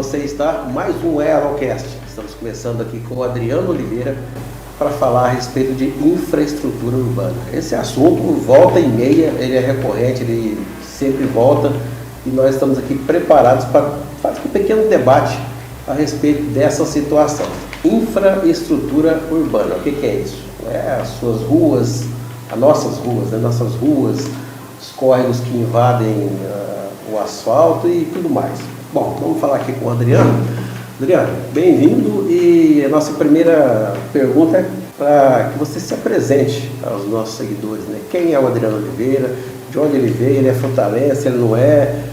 você está mais um EALOcast. Estamos começando aqui com o Adriano Oliveira para falar a respeito de infraestrutura urbana. Esse assunto, volta e meia, ele é recorrente, ele sempre volta e nós estamos aqui preparados para fazer um pequeno debate a respeito dessa situação. Infraestrutura urbana, o que é isso? É as suas ruas, as nossas ruas, né? Nossas ruas, os córregos que invadem o asfalto e tudo mais. Bom, vamos falar aqui com o Adriano. Adriano, bem-vindo, e a nossa primeira pergunta é para que você se apresente aos nossos seguidores, né? Quem é o Adriano Oliveira, de onde ele veio, ele é frutalense, ele não é,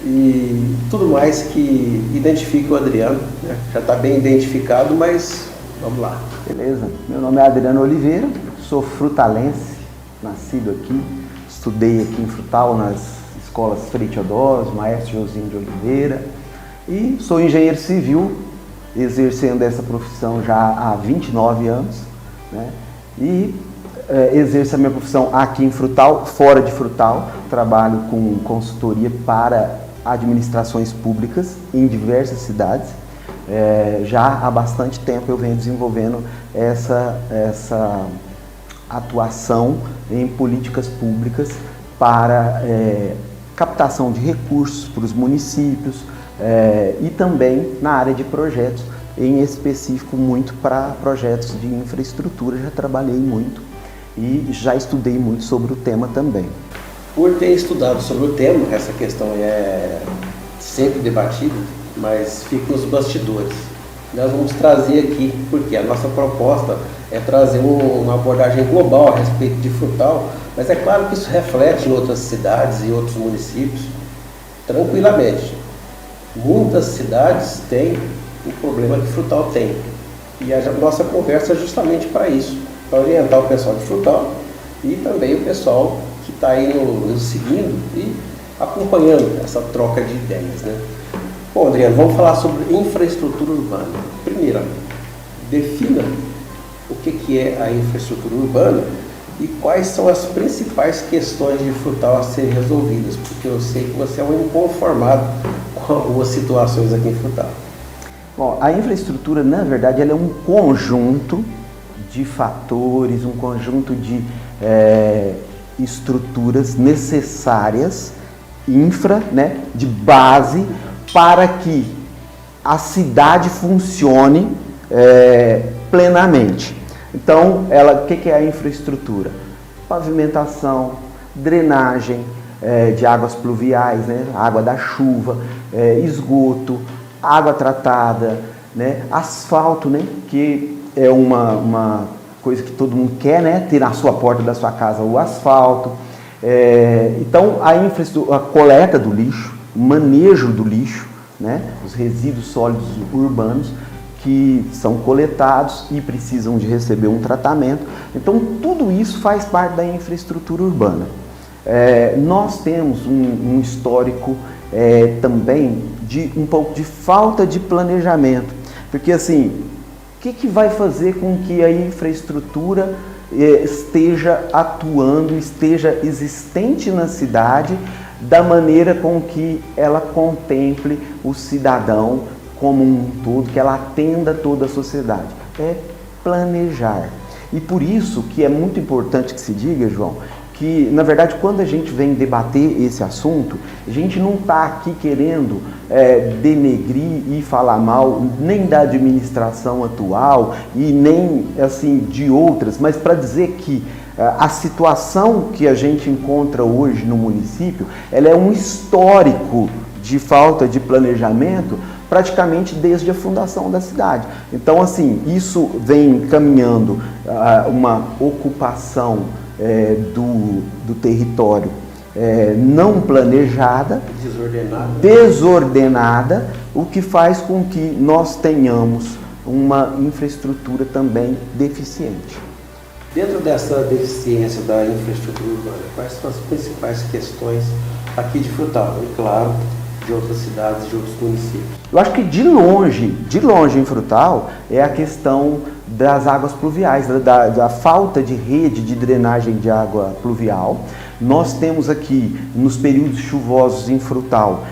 e tudo mais que identifique o Adriano, né? Já está bem identificado, mas vamos lá. Beleza, meu nome é Adriano Oliveira, sou frutalense, nascido aqui, estudei aqui em Frutal nas escolas Frei Teodósio, Maestro Josinho de Oliveira, e sou engenheiro civil, exercendo essa profissão já há 29 anos, né? E exerço a minha profissão aqui em Frutal, fora de Frutal, trabalho com consultoria para administrações públicas em diversas cidades. Já há bastante tempo eu venho desenvolvendo essa atuação em políticas públicas para captação de recursos para os municípios, e também na área de projetos, em específico muito para projetos de infraestrutura. Já trabalhei muito e já estudei muito sobre o tema também. Por ter estudado sobre o tema, essa questão é sempre debatida, mas fica nos bastidores. Nós vamos trazer aqui, porque a nossa proposta é trazer uma abordagem global a respeito de Frutal, mas é claro que isso reflete em outras cidades e outros municípios, tranquilamente. Muitas cidades têm o problema que Frutal tem, e a nossa conversa é justamente para isso, para orientar o pessoal de Frutal e também o pessoal que está aí nos seguindo e acompanhando essa troca de ideias, né? Bom, Adriano, vamos falar sobre infraestrutura urbana. Primeiro, defina o que é a infraestrutura urbana e quais são as principais questões de Frutal a serem resolvidas, porque eu sei que você é um inconformado com algumas situações aqui em Frutal. Bom, a infraestrutura, na verdade, ela é um conjunto de fatores, um conjunto de estruturas necessárias, né, de base, para que a cidade funcione plenamente. Então, o que é a infraestrutura? Pavimentação, drenagem de águas pluviais, né, água da chuva, esgoto, água tratada, né, asfalto, né, que é uma coisa que todo mundo quer, né, ter na sua porta da sua casa o asfalto. Então, a infraestrutura, a coleta do lixo, manejo do lixo, né, os resíduos sólidos urbanos que são coletados e precisam de receber um tratamento. Então, tudo isso faz parte da infraestrutura urbana. Nós temos um histórico também de um pouco de falta de planejamento, porque assim, o que vai fazer com que a infraestrutura esteja atuando, esteja existente na cidade da maneira com que ela contemple o cidadão como um todo, que ela atenda toda a sociedade? É planejar. E por isso que é muito importante que se diga, João, que na verdade quando a gente vem debater esse assunto, a gente não está aqui querendo denegrir e falar mal nem da administração atual e nem assim de outras, mas para dizer que a situação que a gente encontra hoje no município, ela é um histórico de falta de planejamento praticamente desde a fundação da cidade. Então, assim, isso vem caminhando uma ocupação do território não planejada, desordenada, o que faz com que nós tenhamos uma infraestrutura também deficiente. Dentro dessa deficiência da infraestrutura urbana, quais são as principais questões aqui de Frutal e, claro, de outras cidades, de outros municípios? Eu acho que de longe em Frutal é a questão das águas pluviais, da falta de rede de drenagem de água pluvial. Nós temos aqui, nos períodos chuvosos em Frutal,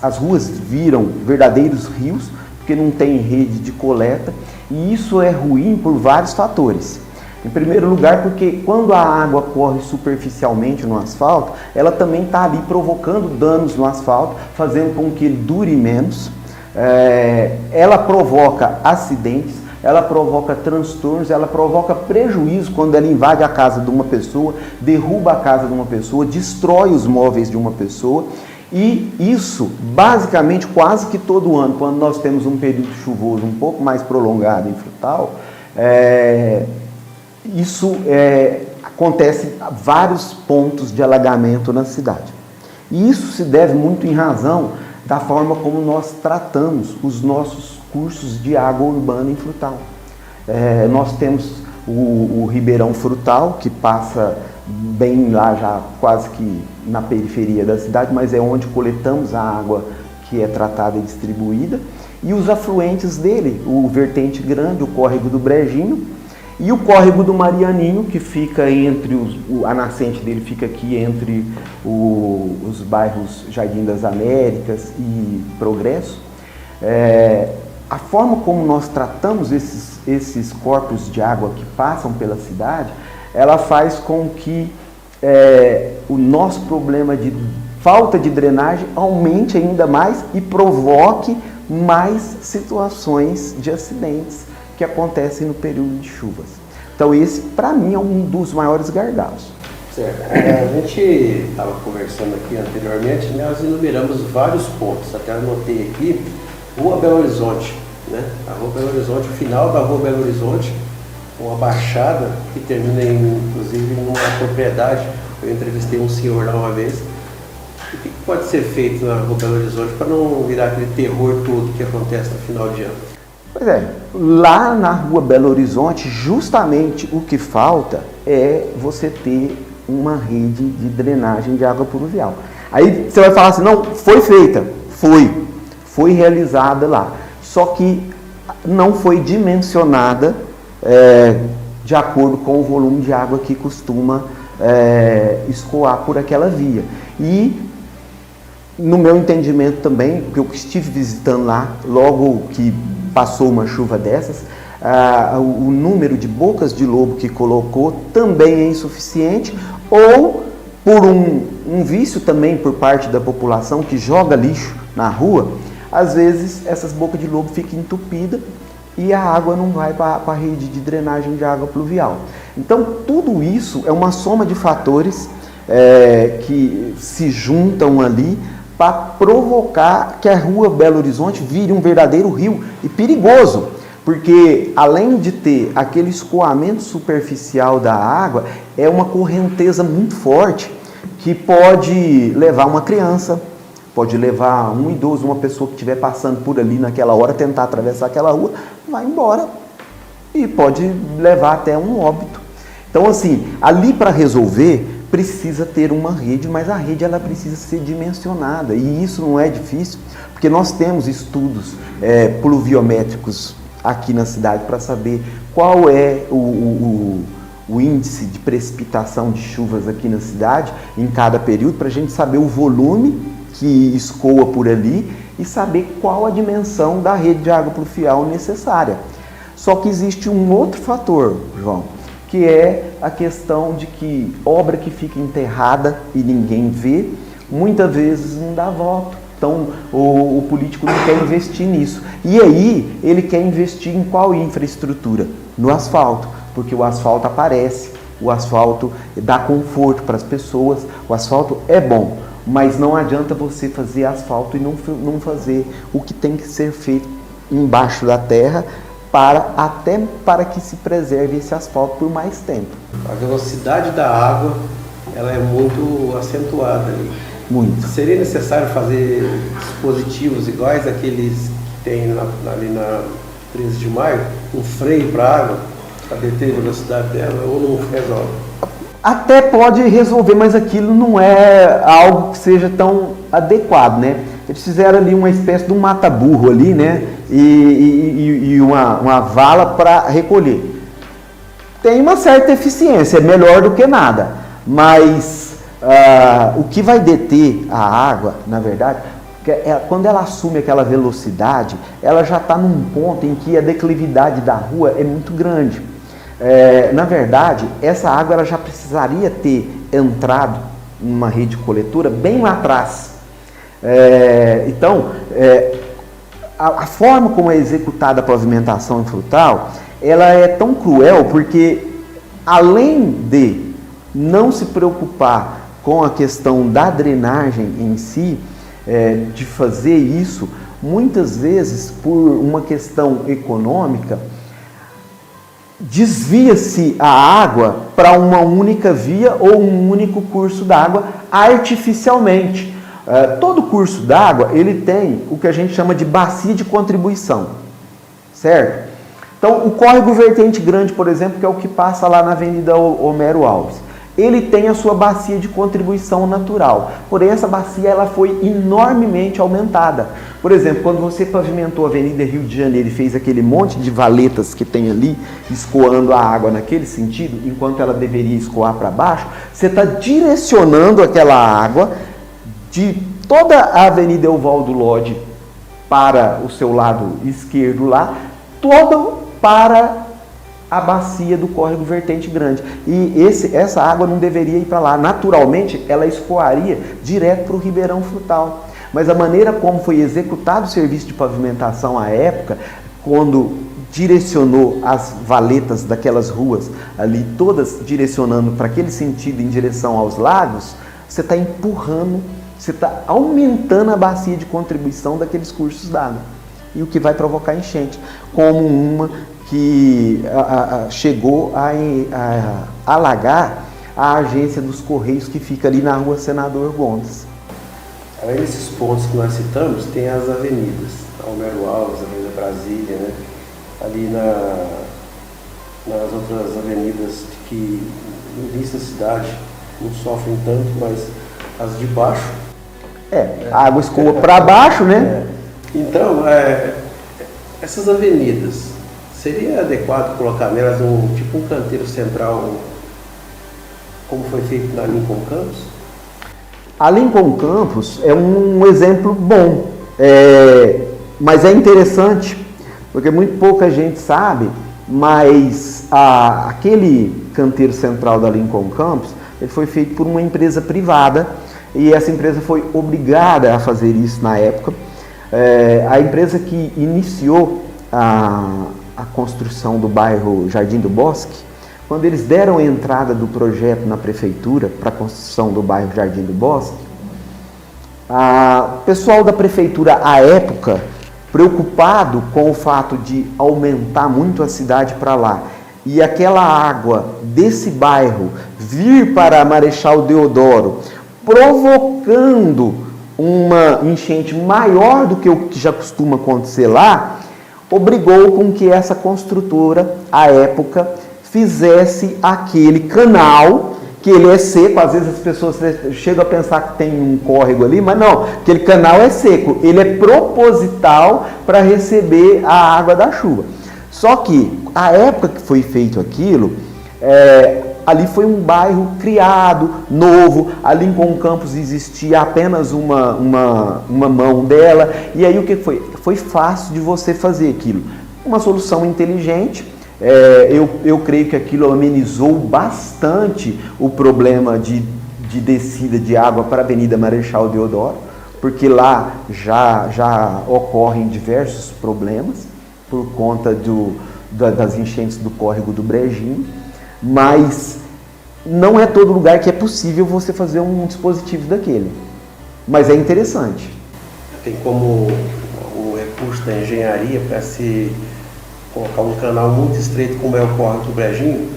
as ruas viram verdadeiros rios, porque não tem rede de coleta, e isso é ruim por vários fatores. Em primeiro lugar, porque quando a água corre superficialmente no asfalto, ela também está ali provocando danos no asfalto, fazendo com que ele dure menos. Ela provoca acidentes, ela provoca transtornos, ela provoca prejuízo quando ela invade a casa de uma pessoa, derruba a casa de uma pessoa, destrói os móveis de uma pessoa. E isso, basicamente, quase que todo ano, quando nós temos um período chuvoso um pouco mais prolongado em Frutal, acontece vários pontos de alagamento na cidade. E isso se deve muito em razão da forma como nós tratamos os nossos cursos de água urbana em Frutal. Nós temos o Ribeirão Frutal, que passa bem lá, já quase que na periferia da cidade, mas é onde coletamos a água que é tratada e distribuída, e os afluentes dele, o Vertente Grande, o Córrego do Brejinho, e o Córrego do Marianinho, que fica entre a nascente dele fica aqui entre os bairros Jardim das Américas e Progresso. A forma como nós tratamos esses corpos de água que passam pela cidade, ela faz com que o nosso problema de falta de drenagem aumente ainda mais e provoque mais situações de acidentes que acontecem no período de chuvas. Então esse, para mim, é um dos maiores gargalos. Certo. A gente estava conversando aqui anteriormente, nós enumeramos vários pontos, até anotei aqui, Rua Belo Horizonte, né? A Rua Belo Horizonte, o final da Rua Belo Horizonte, uma baixada que termina inclusive numa propriedade. Eu entrevistei um senhor lá uma vez. O que pode ser feito na Rua Belo Horizonte para não virar aquele terror todo que acontece no final de ano? Pois é, lá na Rua Belo Horizonte, justamente o que falta é você ter uma rede de drenagem de água pluvial. Aí você vai falar assim, não, foi feita, foi realizada lá, só que não foi dimensionada de acordo com o volume de água que costuma escoar por aquela via. E no meu entendimento também, porque eu estive visitando lá, logo que passou uma chuva dessas, o número de bocas de lobo que colocou também é insuficiente, ou por um vício também por parte da população que joga lixo na rua, às vezes essas bocas de lobo ficam entupidas e a água não vai para a rede de drenagem de água pluvial. Então tudo isso é uma soma de fatores que se juntam ali para provocar que a Rua Belo Horizonte vire um verdadeiro rio, e perigoso, porque além de ter aquele escoamento superficial da água, é uma correnteza muito forte que pode levar uma criança, pode levar um idoso, uma pessoa que estiver passando por ali naquela hora, tentar atravessar aquela rua, vai embora e pode levar até um óbito. Então assim, ali para resolver, precisa ter uma rede, mas a rede ela precisa ser dimensionada, e isso não é difícil, porque nós temos estudos pluviométricos aqui na cidade para saber qual é o índice de precipitação de chuvas aqui na cidade, em cada período, para a gente saber o volume que escoa por ali e saber qual a dimensão da rede de água pluvial necessária. Só que existe um outro fator, João, que é a questão de que obra que fica enterrada e ninguém vê, muitas vezes não dá voto. Então o político não quer investir nisso. E aí ele quer investir em qual infraestrutura? No asfalto, porque o asfalto aparece, o asfalto dá conforto para as pessoas, o asfalto é bom, mas não adianta você fazer asfalto e não fazer o que tem que ser feito embaixo da terra, até para que se preserve esse asfalto por mais tempo. A velocidade da água ela é muito acentuada ali. Muito. Seria necessário fazer dispositivos iguais àqueles que tem ali na 13 de maio, um freio para a água, para deter a velocidade dela, ou não resolve? Até pode resolver, mas aquilo não é algo que seja tão adequado, né? Eles fizeram ali uma espécie de um mata-burro ali, né? E uma vala para recolher. Tem uma certa eficiência, é melhor do que nada, mas O que vai deter a água, na verdade, quando ela assume aquela velocidade, ela já está num ponto em que a declividade da rua é muito grande. Na verdade, essa água ela já precisaria ter entrado numa rede coletora bem lá atrás. Então, a forma como é executada a pavimentação em Frutal, ela é tão cruel porque, além de não se preocupar com a questão da drenagem em si, de fazer isso, muitas vezes, por uma questão econômica, desvia-se a água para uma única via ou um único curso d'água artificialmente. Todo curso d'água, ele tem o que a gente chama de bacia de contribuição, certo? Então, o córrego vertente grande, por exemplo, que é o que passa lá na Avenida Homero Alves, ele tem a sua bacia de contribuição natural, porém essa bacia ela foi enormemente aumentada. Por exemplo, quando você pavimentou a Avenida Rio de Janeiro e fez aquele monte de valetas que tem ali, escoando a água naquele sentido, enquanto ela deveria escoar para baixo, você está direcionando aquela água de toda a Avenida Evaldo Lodge para o seu lado esquerdo lá, toda para a bacia do córrego vertente grande. E essa água não deveria ir para lá. Naturalmente, ela escoaria direto para o Ribeirão Frutal. Mas a maneira como foi executado o serviço de pavimentação à época, quando direcionou as valetas daquelas ruas ali, todas direcionando para aquele sentido em direção aos lagos, você está empurrando, você está aumentando a bacia de contribuição daqueles cursos d'água. E o que vai provocar enchente, como uma que chegou a alagar a agência dos Correios que fica ali na rua Senador Gomes. Além desses pontos que nós citamos, tem as avenidas, a Homero Alves, a Avenida Brasília, né? Ali nas outras avenidas que no início da cidade não sofrem tanto, mas as de baixo. A água escoa para baixo, né? Então, essas avenidas, seria adequado colocar nelas um canteiro central, como foi feito na Lincoln Campos? A Lincoln Campos é um exemplo bom, mas é interessante, porque muito pouca gente sabe, mas aquele canteiro central da Lincoln Campos, ele foi feito por uma empresa privada, e essa empresa foi obrigada a fazer isso na época. A empresa que iniciou a construção do bairro Jardim do Bosque, quando eles deram a entrada do projeto na prefeitura para a construção do bairro Jardim do Bosque, o pessoal da prefeitura à época, preocupado com o fato de aumentar muito a cidade para lá e aquela água desse bairro vir para a Marechal Deodoro, provocando uma enchente maior do que o que já costuma acontecer lá, obrigou com que essa construtora, à época, fizesse aquele canal, que ele é seco, às vezes as pessoas chegam a pensar que tem um córrego ali, mas não, aquele canal é seco, ele é proposital para receber a água da chuva. Só que, a época que foi feito aquilo, ali foi um bairro criado, novo, a Lincoln Campos existia apenas uma mão dela, e aí o que foi? Foi fácil de você fazer aquilo. Uma solução inteligente, eu creio que aquilo amenizou bastante o problema de descida de água para a Avenida Marechal Deodoro, porque lá já ocorrem diversos problemas por conta das enchentes do córrego do Brejinho, mas não é todo lugar que é possível você fazer um dispositivo daquele, mas é interessante. Tem como o recurso da engenharia para se colocar um canal muito estreito como é o córrego do Brejinho,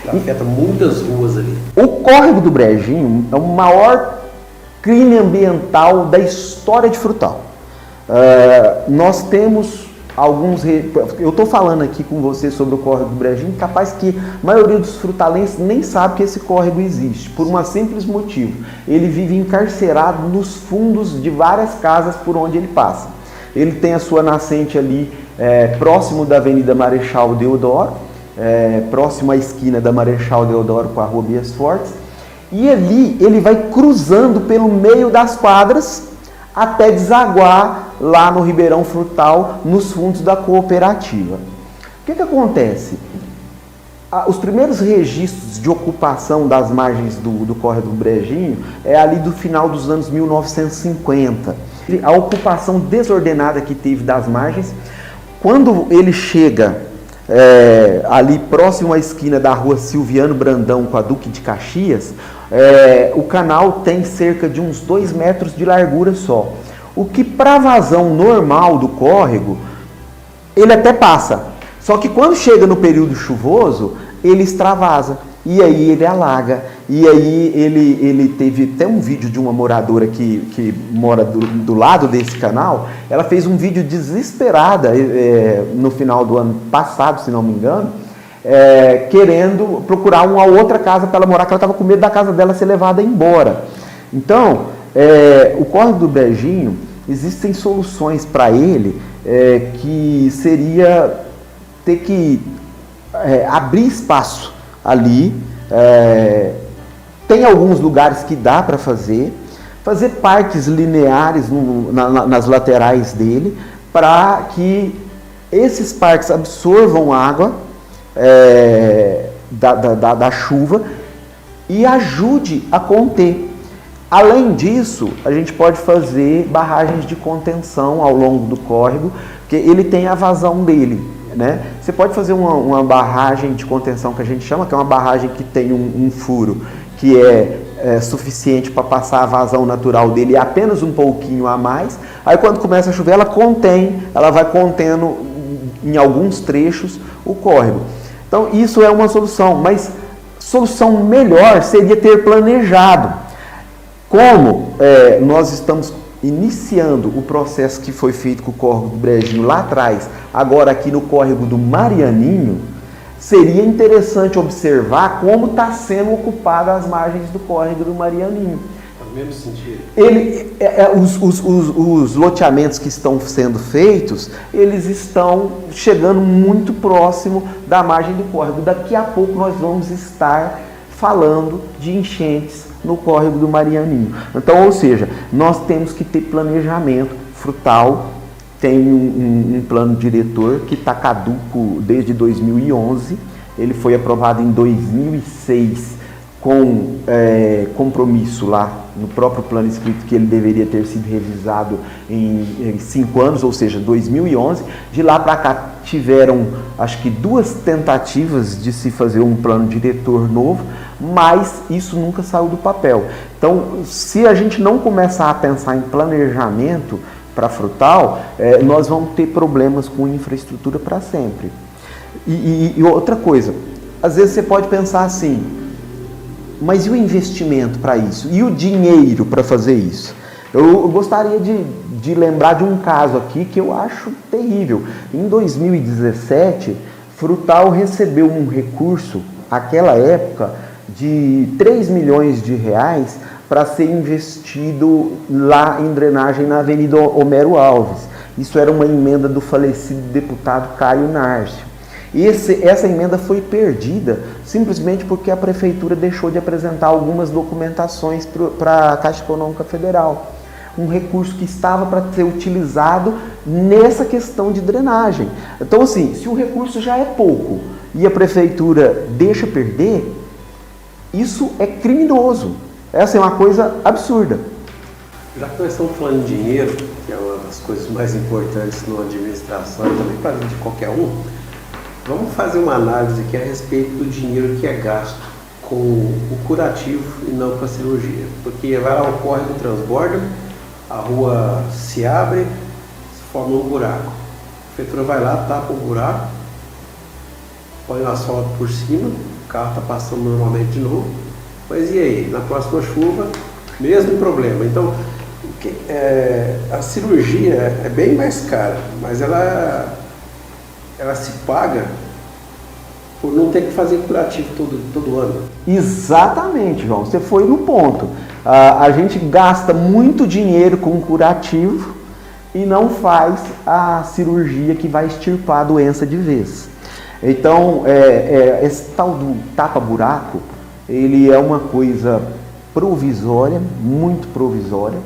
que afeta muitas ruas ali. O córrego do Brejinho é o maior crime ambiental da história de Frutal. Nós temos alguns... Eu estou falando aqui com você sobre o córrego do Brejinho, capaz que a maioria dos frutalenses nem sabe que esse córrego existe, por um simples motivo. Ele vive encarcerado nos fundos de várias casas por onde ele passa. Ele tem a sua nascente ali próximo da Avenida Marechal Deodoro, próximo à esquina da Marechal Deodoro com a Rua Bias Fortes, E ali ele vai cruzando pelo meio das quadras até desaguar lá no Ribeirão Frutal, nos fundos da cooperativa. O que acontece? Os primeiros registros de ocupação das margens do córrego do Brejinho é ali do final dos anos 1950. A ocupação desordenada que teve das margens, quando ele chega ali próximo à esquina da rua Silviano Brandão com a Duque de Caxias, o canal tem cerca de uns 2 metros de largura só. O que para vazão normal do córrego, ele até passa. Só que quando chega no período chuvoso, ele extravasa. E aí ele alaga. E aí ele teve até um vídeo de uma moradora que mora do lado desse canal. Ela fez um vídeo desesperada no final do ano passado, se não me engano, querendo procurar uma outra casa para ela morar, que ela estava com medo da casa dela ser levada embora. Então, o córrego do Brejinho, existem soluções para ele que seria ter que abrir espaço ali. Tem alguns lugares que dá para fazer parques lineares nas laterais dele, para que esses parques absorvam água da chuva e ajude a conter. Além disso, a gente pode fazer barragens de contenção ao longo do córrego, porque ele tem a vazão dele, né? Você pode fazer uma barragem de contenção que a gente chama, que é uma barragem que tem um furo que é suficiente para passar a vazão natural dele apenas um pouquinho a mais. Aí quando começa a chover, ela vai contendo em alguns trechos o córrego. Então isso é uma solução, mas solução melhor seria ter planejado. Como nós estamos iniciando o processo que foi feito com o córrego do Brejinho lá atrás, agora aqui no córrego do Marianinho, seria interessante observar como está sendo ocupada as margens do córrego do Marianinho. No mesmo sentido. Os loteamentos que estão sendo feitos, eles estão chegando muito próximo da margem do córrego. Daqui a pouco nós vamos estar falando de enchentes no córrego do Marianinho. Então, ou seja, nós temos que ter planejamento. Frutal tem um plano diretor que está caduco desde 2011. Ele foi aprovado em 2006 com compromisso lá no próprio plano escrito que ele deveria ter sido revisado em 5 anos, ou seja, 2011. De lá para cá tiveram, acho que 2 tentativas de se fazer um plano diretor novo, mas isso nunca saiu do papel. Então, se a gente não começar a pensar em planejamento para Frutal, nós vamos ter problemas com infraestrutura para sempre. E outra coisa, às vezes você pode pensar assim, mas e o investimento para isso? E o dinheiro para fazer isso? Eu gostaria de lembrar de um caso aqui que eu acho terrível. Em 2017, Frutal recebeu um recurso, naquela época, de 3 milhões de reais para ser investido lá em drenagem na Avenida Homero Alves. Isso era uma emenda do falecido deputado Caio Nárcio. Essa emenda foi perdida simplesmente porque a prefeitura deixou de apresentar algumas documentações para a Caixa Econômica Federal. Um recurso que estava para ser utilizado nessa questão de drenagem. Então, assim, se o recurso já é pouco e a prefeitura deixa perder, isso é criminoso. Essa é uma coisa absurda. Já que nós estamos falando de dinheiro, que é uma das coisas mais importantes numa administração e também para a vida de qualquer um, vamos fazer uma análise aqui a respeito do dinheiro que é gasto com o curativo e não com a cirurgia. Porque vai lá, o córrego transborda, a rua se abre, se forma um buraco. A prefeitura vai lá, tapa o buraco, põe o asfalto por cima, o carro está passando normalmente de novo, mas e aí? Na próxima chuva, mesmo problema. Então, a cirurgia é bem mais cara, mas ela se paga por não ter que fazer curativo todo ano. Exatamente, João. Você foi no ponto. A gente gasta muito dinheiro com curativo e não faz a cirurgia que vai extirpar a doença de vez. Então, esse tal do tapa-buraco, ele é uma coisa provisória, muito provisória,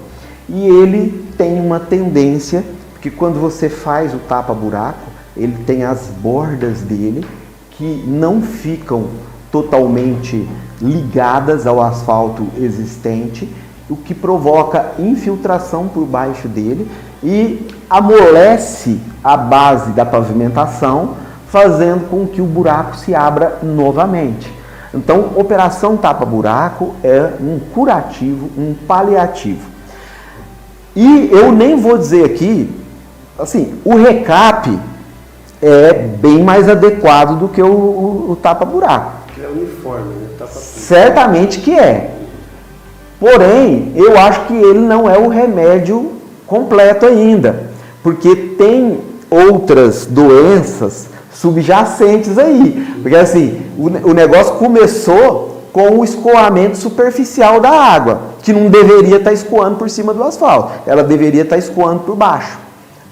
e ele tem uma tendência, que quando você faz o tapa-buraco, ele tem as bordas dele que não ficam totalmente ligadas ao asfalto existente, o que provoca infiltração por baixo dele e amolece a base da pavimentação, fazendo com que o buraco se abra novamente. Então, operação tapa-buraco é um curativo, um paliativo. E eu nem vou dizer aqui, assim, o recap é bem mais adequado do que o tapa-buraco. É uniforme, né? Certamente que é. Porém, eu acho que ele não é o remédio completo ainda, porque tem outras doenças subjacentes aí. Porque assim, o negócio começou com o escoamento superficial da água, que não deveria estar escoando por cima do asfalto, ela deveria estar escoando por baixo,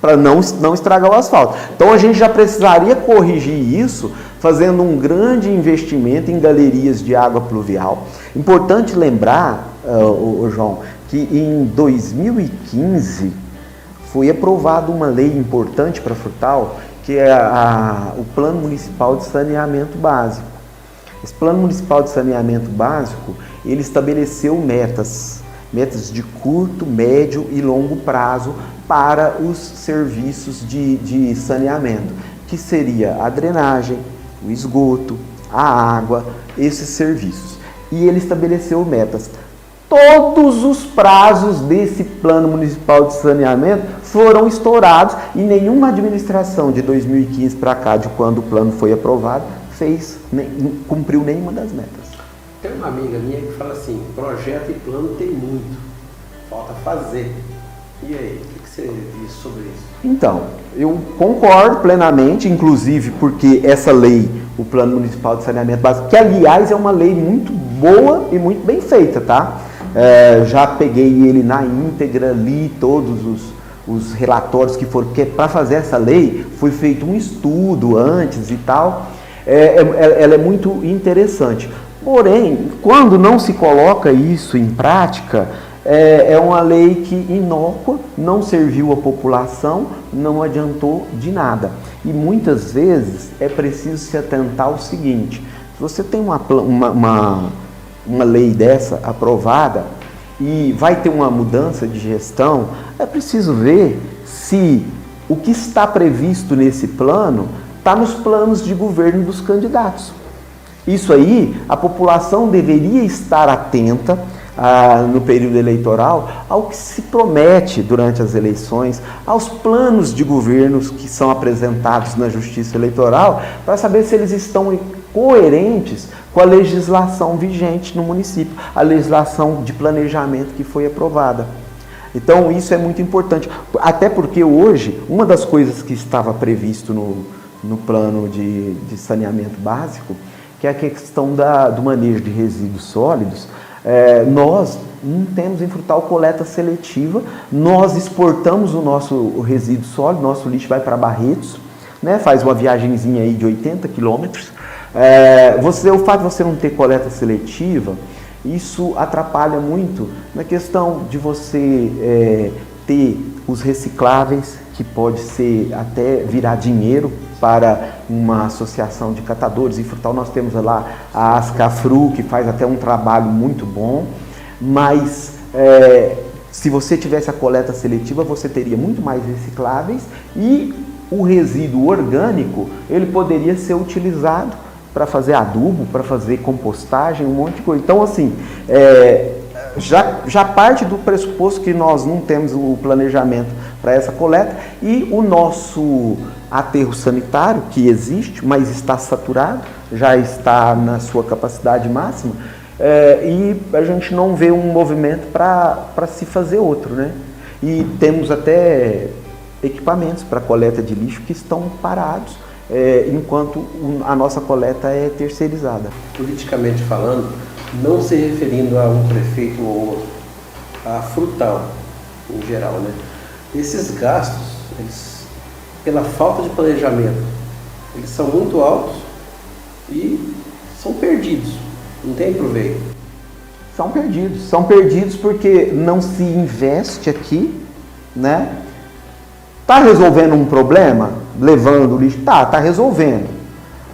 para não estragar o asfalto. Então a gente já precisaria corrigir isso, fazendo um grande investimento em galerias de água pluvial. Importante lembrar, João, que em 2015 foi aprovada uma lei importante para Frutal, que é o Plano Municipal de Saneamento Básico. Esse Plano Municipal de Saneamento Básico, ele estabeleceu metas de curto, médio e longo prazo para os serviços de saneamento, que seria a drenagem, o esgoto, a água, esses serviços. E ele estabeleceu metas. Todos os prazos desse Plano Municipal de Saneamento foram estourados e nenhuma administração de 2015 para cá, de quando o plano foi aprovado, cumpriu nenhuma das metas. Tem uma amiga minha que fala assim, projeto e plano tem muito, falta fazer. E aí, o que você diz sobre isso? Então, eu concordo plenamente, inclusive porque essa lei, o Plano Municipal de Saneamento Básico, que aliás é uma lei muito boa e muito bem feita, tá? Já peguei ele na íntegra, li todos os relatórios que foram, porque para fazer essa lei foi feito um estudo antes e tal, ela é muito interessante. Porém, quando não se coloca isso em prática, é uma lei que inócua, não serviu à população, não adiantou de nada. E muitas vezes é preciso se atentar ao seguinte, se você tem uma lei dessa aprovada e vai ter uma mudança de gestão, é preciso ver se o que está previsto nesse plano está nos planos de governo dos candidatos. Isso aí, a população deveria estar atenta no período eleitoral ao que se promete durante as eleições, aos planos de governos que são apresentados na Justiça Eleitoral, para saber se eles estão coerentes com a legislação vigente no município, a legislação de planejamento que foi aprovada. Então isso é muito importante, até porque hoje, uma das coisas que estava previsto no plano de saneamento básico, que é a questão do manejo de resíduos sólidos. Nós não temos em Frutal coleta seletiva, nós exportamos o nosso resíduo sólido, nosso lixo vai para Barretos, né, faz uma viagenzinha aí de 80 quilômetros. O fato de você não ter coleta seletiva, isso atrapalha muito na questão de você ter os recicláveis, que pode ser até virar dinheiro para uma associação de catadores. Em Frutal nós temos lá a Ascafru, que faz até um trabalho muito bom, mas se você tivesse a coleta seletiva, você teria muito mais recicláveis e o resíduo orgânico, ele poderia ser utilizado para fazer adubo, para fazer compostagem, um monte de coisa. Então, assim, já parte do pressuposto que nós não temos o planejamento para essa coleta e o nosso aterro sanitário, que existe, mas está saturado, já está na sua capacidade máxima, e a gente não vê um movimento para se fazer outro, né? E temos até equipamentos para coleta de lixo que estão parados, enquanto a nossa coleta é terceirizada. Politicamente falando, não se referindo a um prefeito ou outro, a Frutal em geral, né? Esses gastos, pela falta de planejamento, eles são muito altos e são perdidos. não tem proveito. São perdidos porque não se investe aqui, né? Tá resolvendo um problema? Levando o lixo? Tá resolvendo.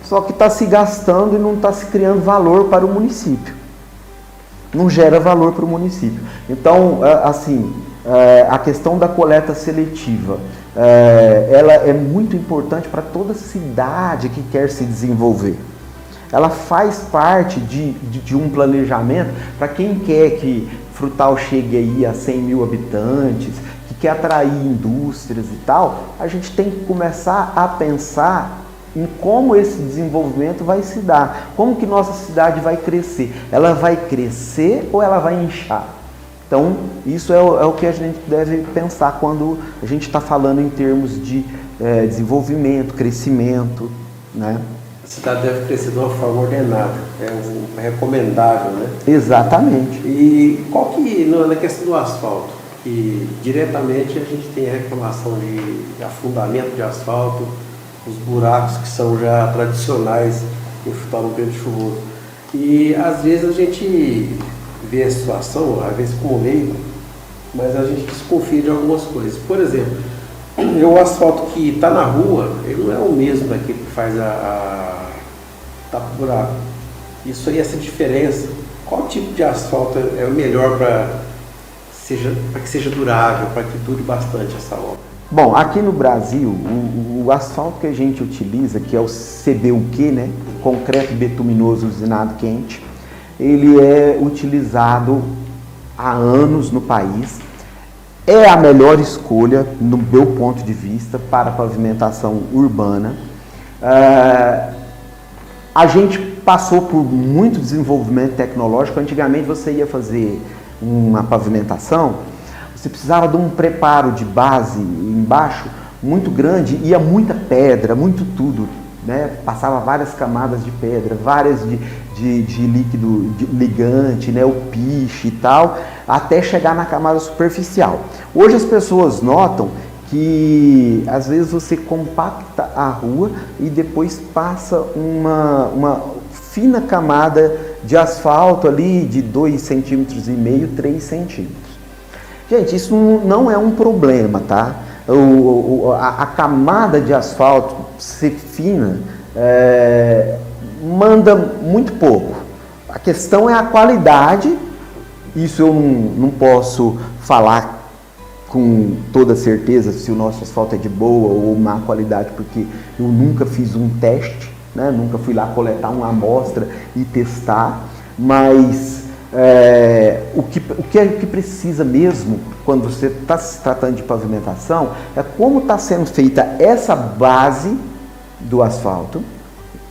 Só que está se gastando e não está se criando valor para o município. Não gera valor para o município. Então, assim, a questão da coleta seletiva, ela é muito importante para toda cidade que quer se desenvolver. Ela faz parte de um planejamento para quem quer que Frutal chegue aí a 100 mil habitantes, que quer atrair indústrias e tal. A gente tem que começar a pensar em como esse desenvolvimento vai se dar, como que nossa cidade vai crescer. Ela vai crescer ou ela vai inchar? Então, isso é o que a gente deve pensar quando a gente está falando em termos de desenvolvimento, crescimento, né? A cidade deve crescer de uma forma ordenada, é recomendável, né? Exatamente. E qual que, na questão do asfalto, que diretamente a gente tem a reclamação de afundamento de asfalto, os buracos que são já tradicionais em Frutal no período chuvoso. E às vezes a gente vê a situação, às vezes como leigo, mas a gente desconfia de algumas coisas. Por exemplo, o asfalto que está na rua, ele não é o mesmo daquele que faz tapa o buraco. Isso aí, essa diferença, qual tipo de asfalto é o melhor para que seja durável, para que dure bastante essa obra? Bom, aqui no Brasil, o asfalto que a gente utiliza, que é o CBUQ, né, concreto bituminoso usinado quente, ele é utilizado há anos no país. É a melhor escolha, no meu ponto de vista, para pavimentação urbana. A gente passou por muito desenvolvimento tecnológico. Antigamente você ia fazer uma pavimentação, você precisava de um preparo de base embaixo muito grande, ia muita pedra, muito tudo, né? Passava várias camadas de pedra, várias de líquido ligante, né? O piche e tal, até chegar na camada superficial. Hoje as pessoas notam que às vezes você compacta a rua e depois passa uma fina camada de asfalto ali de 2,5 centímetros, 3 centímetros. Gente, isso não é um problema, tá? A camada de asfalto ser fina manda muito pouco. A questão é a qualidade. Isso eu não posso falar com toda certeza se o nosso asfalto é de boa ou má qualidade, porque eu nunca fiz um teste, né? Nunca fui lá coletar uma amostra e testar, mas o que precisa mesmo, quando você está se tratando de pavimentação, é como está sendo feita essa base do asfalto,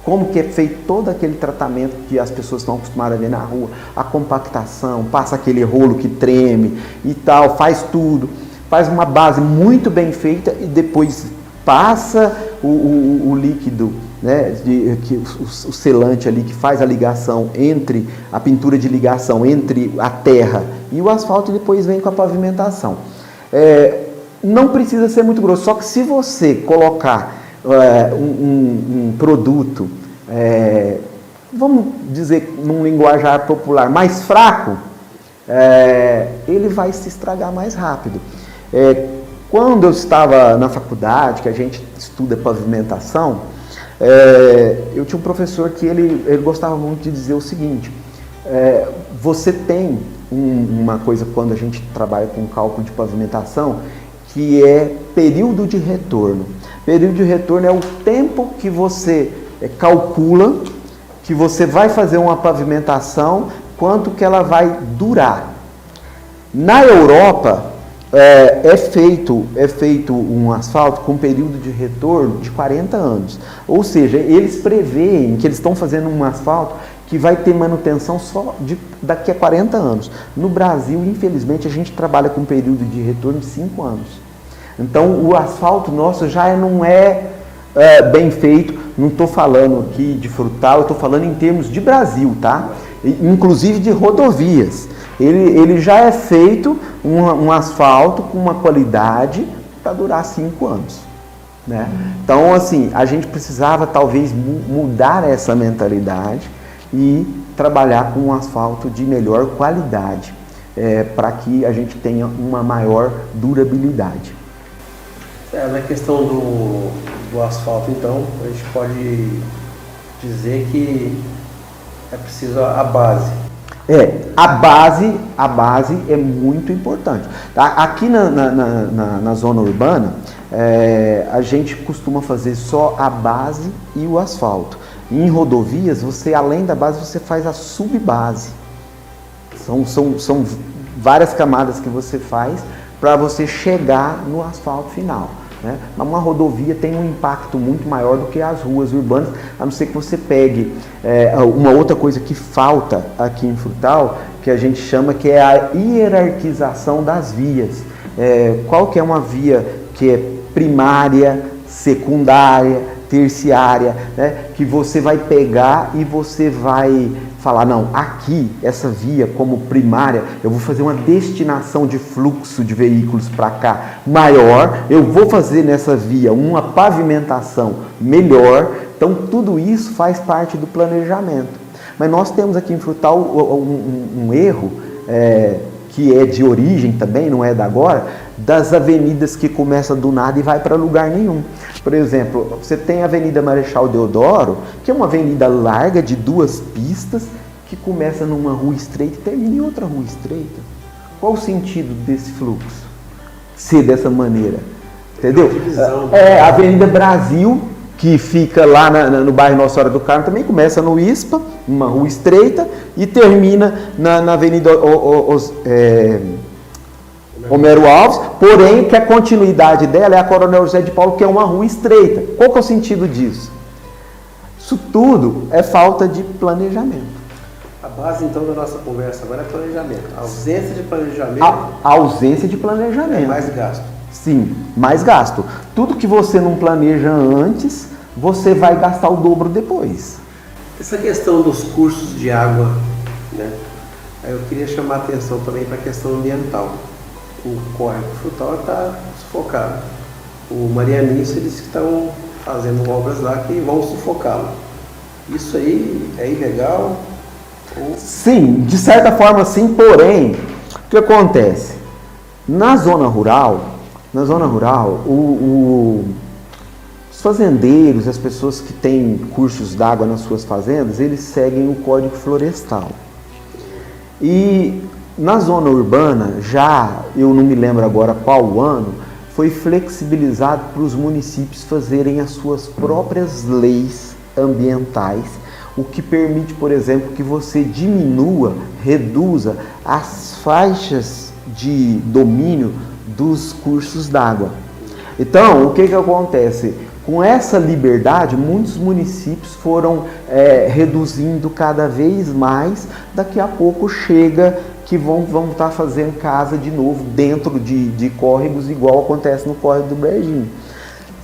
como que é feito todo aquele tratamento que as pessoas estão acostumadas a ver na rua, a compactação, passa aquele rolo que treme e tal, faz tudo, faz uma base muito bem feita e depois passa o líquido, né, o selante ali que faz a ligação entre a pintura de ligação entre a terra e o asfalto, e depois vem com a pavimentação. Não precisa ser muito grosso, só que se você colocar um produto, vamos dizer num linguajar popular, mais fraco, ele vai se estragar mais rápido. Quando eu estava na faculdade, que a gente estuda pavimentação, eu tinha um professor que ele gostava muito de dizer o seguinte: você tem uma coisa quando a gente trabalha com cálculo de pavimentação, que é período de retorno. Período de retorno é o tempo que você calcula que você vai fazer uma pavimentação, quanto que ela vai durar. Na Europa, é feito um asfalto com período de retorno de 40 anos. Ou seja, eles preveem que eles estão fazendo um asfalto que vai ter manutenção só daqui a 40 anos. No Brasil, infelizmente, a gente trabalha com período de retorno de 5 anos. Então, o asfalto nosso já não é bem feito. Não estou falando aqui de Frutal, eu estou falando em termos de Brasil, tá? Inclusive de rodovias. Ele já é feito um asfalto com uma qualidade para durar 5 anos. Né? Então, assim, a gente precisava talvez mudar essa mentalidade e trabalhar com um asfalto de melhor qualidade, para que a gente tenha uma maior durabilidade. Na questão do asfalto, então, a gente pode dizer que é preciso a base. A base é muito importante. Tá? Aqui na zona urbana, a gente costuma fazer só a base e o asfalto. Em rodovias, você, além da base, você faz a subbase. São várias camadas que você faz para você chegar no asfalto final. Né? Uma rodovia tem um impacto muito maior do que as ruas urbanas, a não ser que você pegue uma outra coisa que falta aqui em Frutal, que a gente chama que é a hierarquização das vias. Qual que é uma via que é primária, secundária, terciária, né? Que você vai pegar e você vai falar, não, aqui, essa via como primária, eu vou fazer uma destinação de fluxo de veículos para cá maior, eu vou fazer nessa via uma pavimentação melhor. Então tudo isso faz parte do planejamento. Mas nós temos aqui em Frutal um erro, que é de origem também, não é da agora, das avenidas que começa do nada e vai para lugar nenhum. Por exemplo, você tem a Avenida Marechal Deodoro, que é uma avenida larga de 2 pistas, que começa numa rua estreita e termina em outra rua estreita. Qual o sentido desse fluxo? Ser dessa maneira, entendeu? A Avenida Brasil, que fica lá no bairro Nossa Senhora do Carmo, também começa no ISPA, uma rua estreita, e termina na Avenida Homero Alves, porém que a continuidade dela é a Coronel José de Paulo, que é uma rua estreita. Qual que é o sentido disso? Isso tudo é falta de planejamento. A base, então, da nossa conversa agora é planejamento. A ausência de planejamento... A ausência de planejamento. É mais gasto. Sim, mais gasto. Tudo que você não planeja antes, você vai gastar o dobro depois. Essa questão dos cursos de água, né? Eu queria chamar a atenção também para a questão ambiental. O córrego Frutal está sufocado. O Marianício, eles estão fazendo obras lá que vão sufocá-lo. Isso aí é ilegal? Sim, de certa forma sim, porém, o que acontece? Na zona rural, os fazendeiros, as pessoas que têm cursos d'água nas suas fazendas, eles seguem o Código Florestal. E na zona urbana, eu não me lembro agora qual ano, foi flexibilizado para os municípios fazerem as suas próprias leis ambientais, o que permite, por exemplo, que você reduza as faixas de domínio dos cursos d'água. Então, o que acontece? Com essa liberdade, muitos municípios foram reduzindo cada vez mais. Daqui a pouco chega que vão estar fazendo casa de novo dentro de córregos, igual acontece no córrego do Brejinho.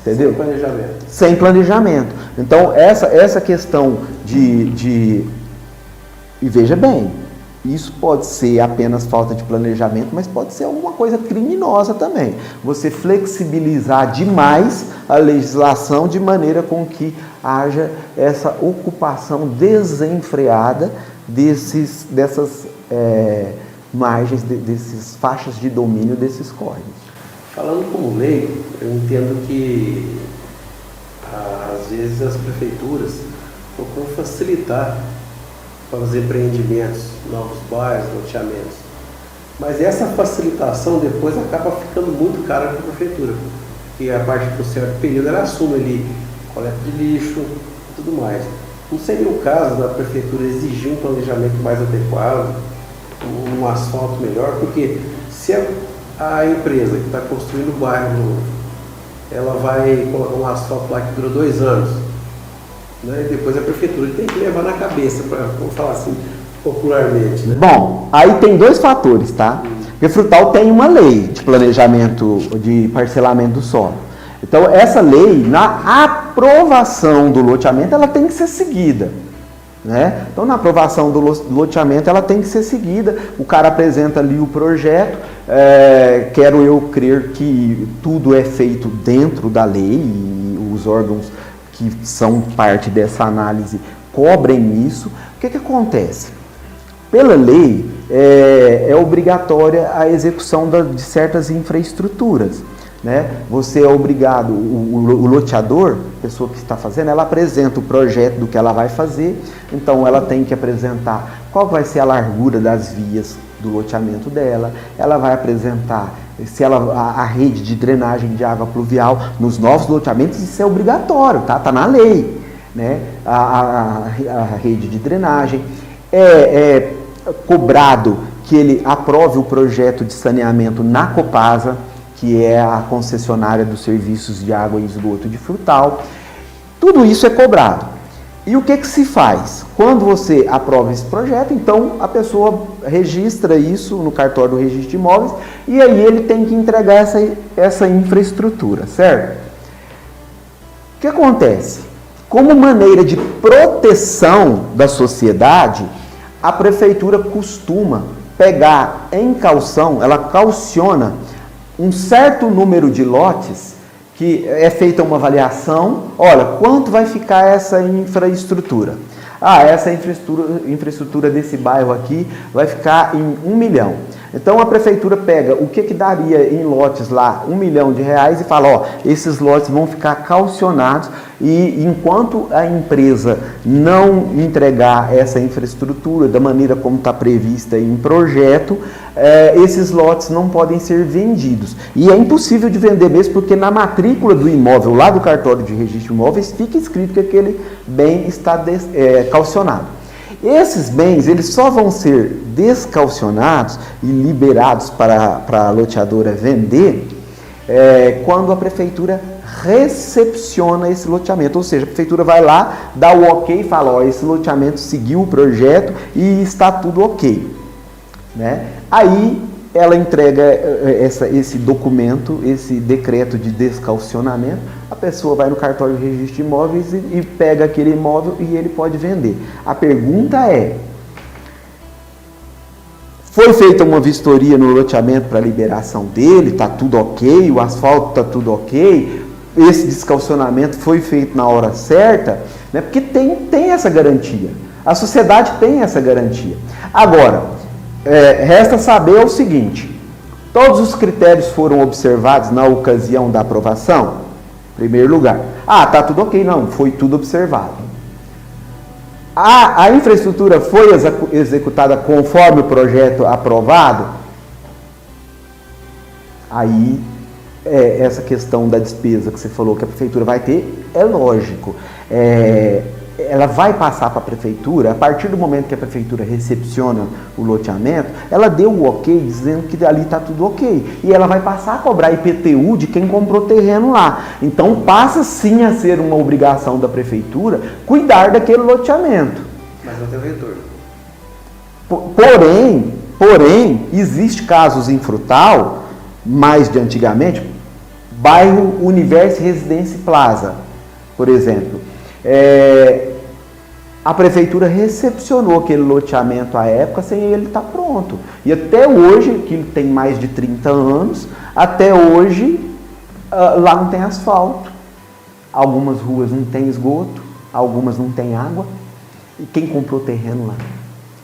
Entendeu? Sem planejamento. Sem planejamento. Então, essa questão E veja bem, isso pode ser apenas falta de planejamento, mas pode ser alguma coisa criminosa também. Você flexibilizar demais a legislação de maneira com que haja essa ocupação desenfreada dessas margens, dessas faixas de domínio desses córregos. Falando como leigo, eu entendo que às vezes as prefeituras procuram facilitar para os empreendimentos, novos bairros, loteamentos. Mas essa facilitação depois acaba ficando muito cara para a prefeitura, porque a partir de um certo período ela assume ali coleta de lixo e tudo mais. Não seria o caso da prefeitura exigir um planejamento mais adequado, um asfalto melhor? Porque se a empresa que está construindo o bairro novo, ela vai colocar um asfalto lá que dura 2 anos, né? E depois a prefeitura tem que levar na cabeça, vamos falar assim, popularmente, né? Bom, aí tem 2 fatores, tá? Porque Frutal tem uma lei de planejamento, de parcelamento do solo. Então, essa lei, na aprovação do loteamento, ela tem que ser seguida, né? Então, na aprovação do loteamento, ela tem que ser seguida. O cara apresenta ali o projeto, quero eu crer que tudo é feito dentro da lei e os órgãos que são parte dessa análise cobrem isso, O que acontece? Pela lei, é obrigatória a execução de certas infraestruturas, né? Você é obrigado, o loteador, a pessoa que está fazendo, ela apresenta o projeto do que ela vai fazer, então ela tem que apresentar qual vai ser a largura das vias do loteamento dela, ela vai apresentar se a rede de drenagem de água pluvial nos novos loteamentos, isso é obrigatório, tá? Tá na lei, né? A rede de drenagem é cobrado que ele aprove o projeto de saneamento na Copasa, que é a concessionária dos serviços de água e esgoto de Frutal. Tudo isso é cobrado. E o que se faz? Quando você aprova esse projeto, então a pessoa registra isso no cartório do registro de imóveis e aí ele tem que entregar essa infraestrutura, certo? O que acontece? Como maneira de proteção da sociedade, a prefeitura costuma pegar em caução, ela cauciona um certo número de lotes que é feita uma avaliação, olha, quanto vai ficar essa infraestrutura? Ah, essa infraestrutura desse bairro aqui vai ficar em 1 milhão. Então a prefeitura pega o que daria em lotes lá, R$1 milhão e fala, ó, esses lotes vão ficar calcionados e enquanto a empresa não entregar essa infraestrutura da maneira como está prevista em projeto, esses lotes não podem ser vendidos. E é impossível de vender mesmo porque na matrícula do imóvel, lá do cartório de registro de imóveis, fica escrito que aquele bem está calcionado. Esses bens, eles só vão ser descalcionados e liberados para a loteadora vender quando a prefeitura recepciona esse loteamento. Ou seja, a prefeitura vai lá, dá o ok e fala, ó, esse loteamento seguiu o projeto e está tudo ok, né? Aí ela entrega esse documento, esse decreto de descalcionamento, a pessoa vai no cartório de registro de imóveis e pega aquele imóvel e ele pode vender. A pergunta é, foi feita uma vistoria no loteamento para liberação dele, está tudo ok, o asfalto está tudo ok, esse descalcionamento foi feito na hora certa, né? Porque tem essa garantia, a sociedade tem essa garantia. Agora, resta saber o seguinte, todos os critérios foram observados na ocasião da aprovação? Em primeiro lugar, tá tudo ok, não, foi tudo observado. A infraestrutura foi executada conforme o projeto aprovado? Aí, essa questão da despesa que você falou que a prefeitura vai ter, é lógico. Ela vai passar para a prefeitura, a partir do momento que a prefeitura recepciona o loteamento, ela deu o ok dizendo que ali está tudo ok. E ela vai passar a cobrar IPTU de quem comprou terreno lá. Então passa sim a ser uma obrigação da prefeitura cuidar daquele loteamento. Mas não tem retorno. Porém, existe casos em Frutal, mais de antigamente, bairro Universo Residência Plaza, por exemplo. A prefeitura recepcionou aquele loteamento à época sem ele estar pronto. E até hoje, que ele tem mais de 30 anos, até hoje lá não tem asfalto. Algumas ruas não tem esgoto, algumas não tem água. E quem comprou terreno lá?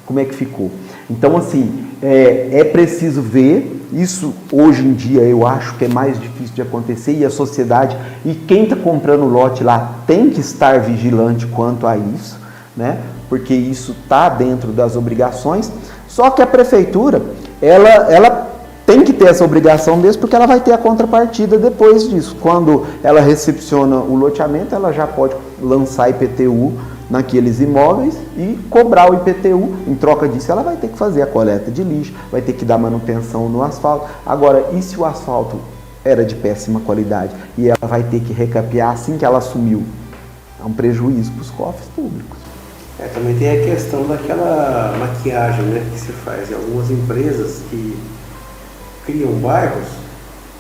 Como é que ficou? Então, assim, é preciso ver. Isso, hoje em dia, eu acho que é mais difícil de acontecer e a sociedade e quem está comprando lote lá tem que estar vigilante quanto a isso, né? Porque isso está dentro das obrigações. Só que a prefeitura, ela tem que ter essa obrigação mesmo porque ela vai ter a contrapartida depois disso. Quando ela recepciona o loteamento, ela já pode lançar IPTU naqueles imóveis e cobrar o IPTU. Em troca disso, ela vai ter que fazer a coleta de lixo, vai ter que dar manutenção no asfalto. Agora, e se o asfalto era de péssima qualidade e ela vai ter que recapear assim que ela assumiu? É um prejuízo para os cofres públicos. Também tem a questão daquela maquiagem, né, que se faz. E algumas empresas que criam bairros,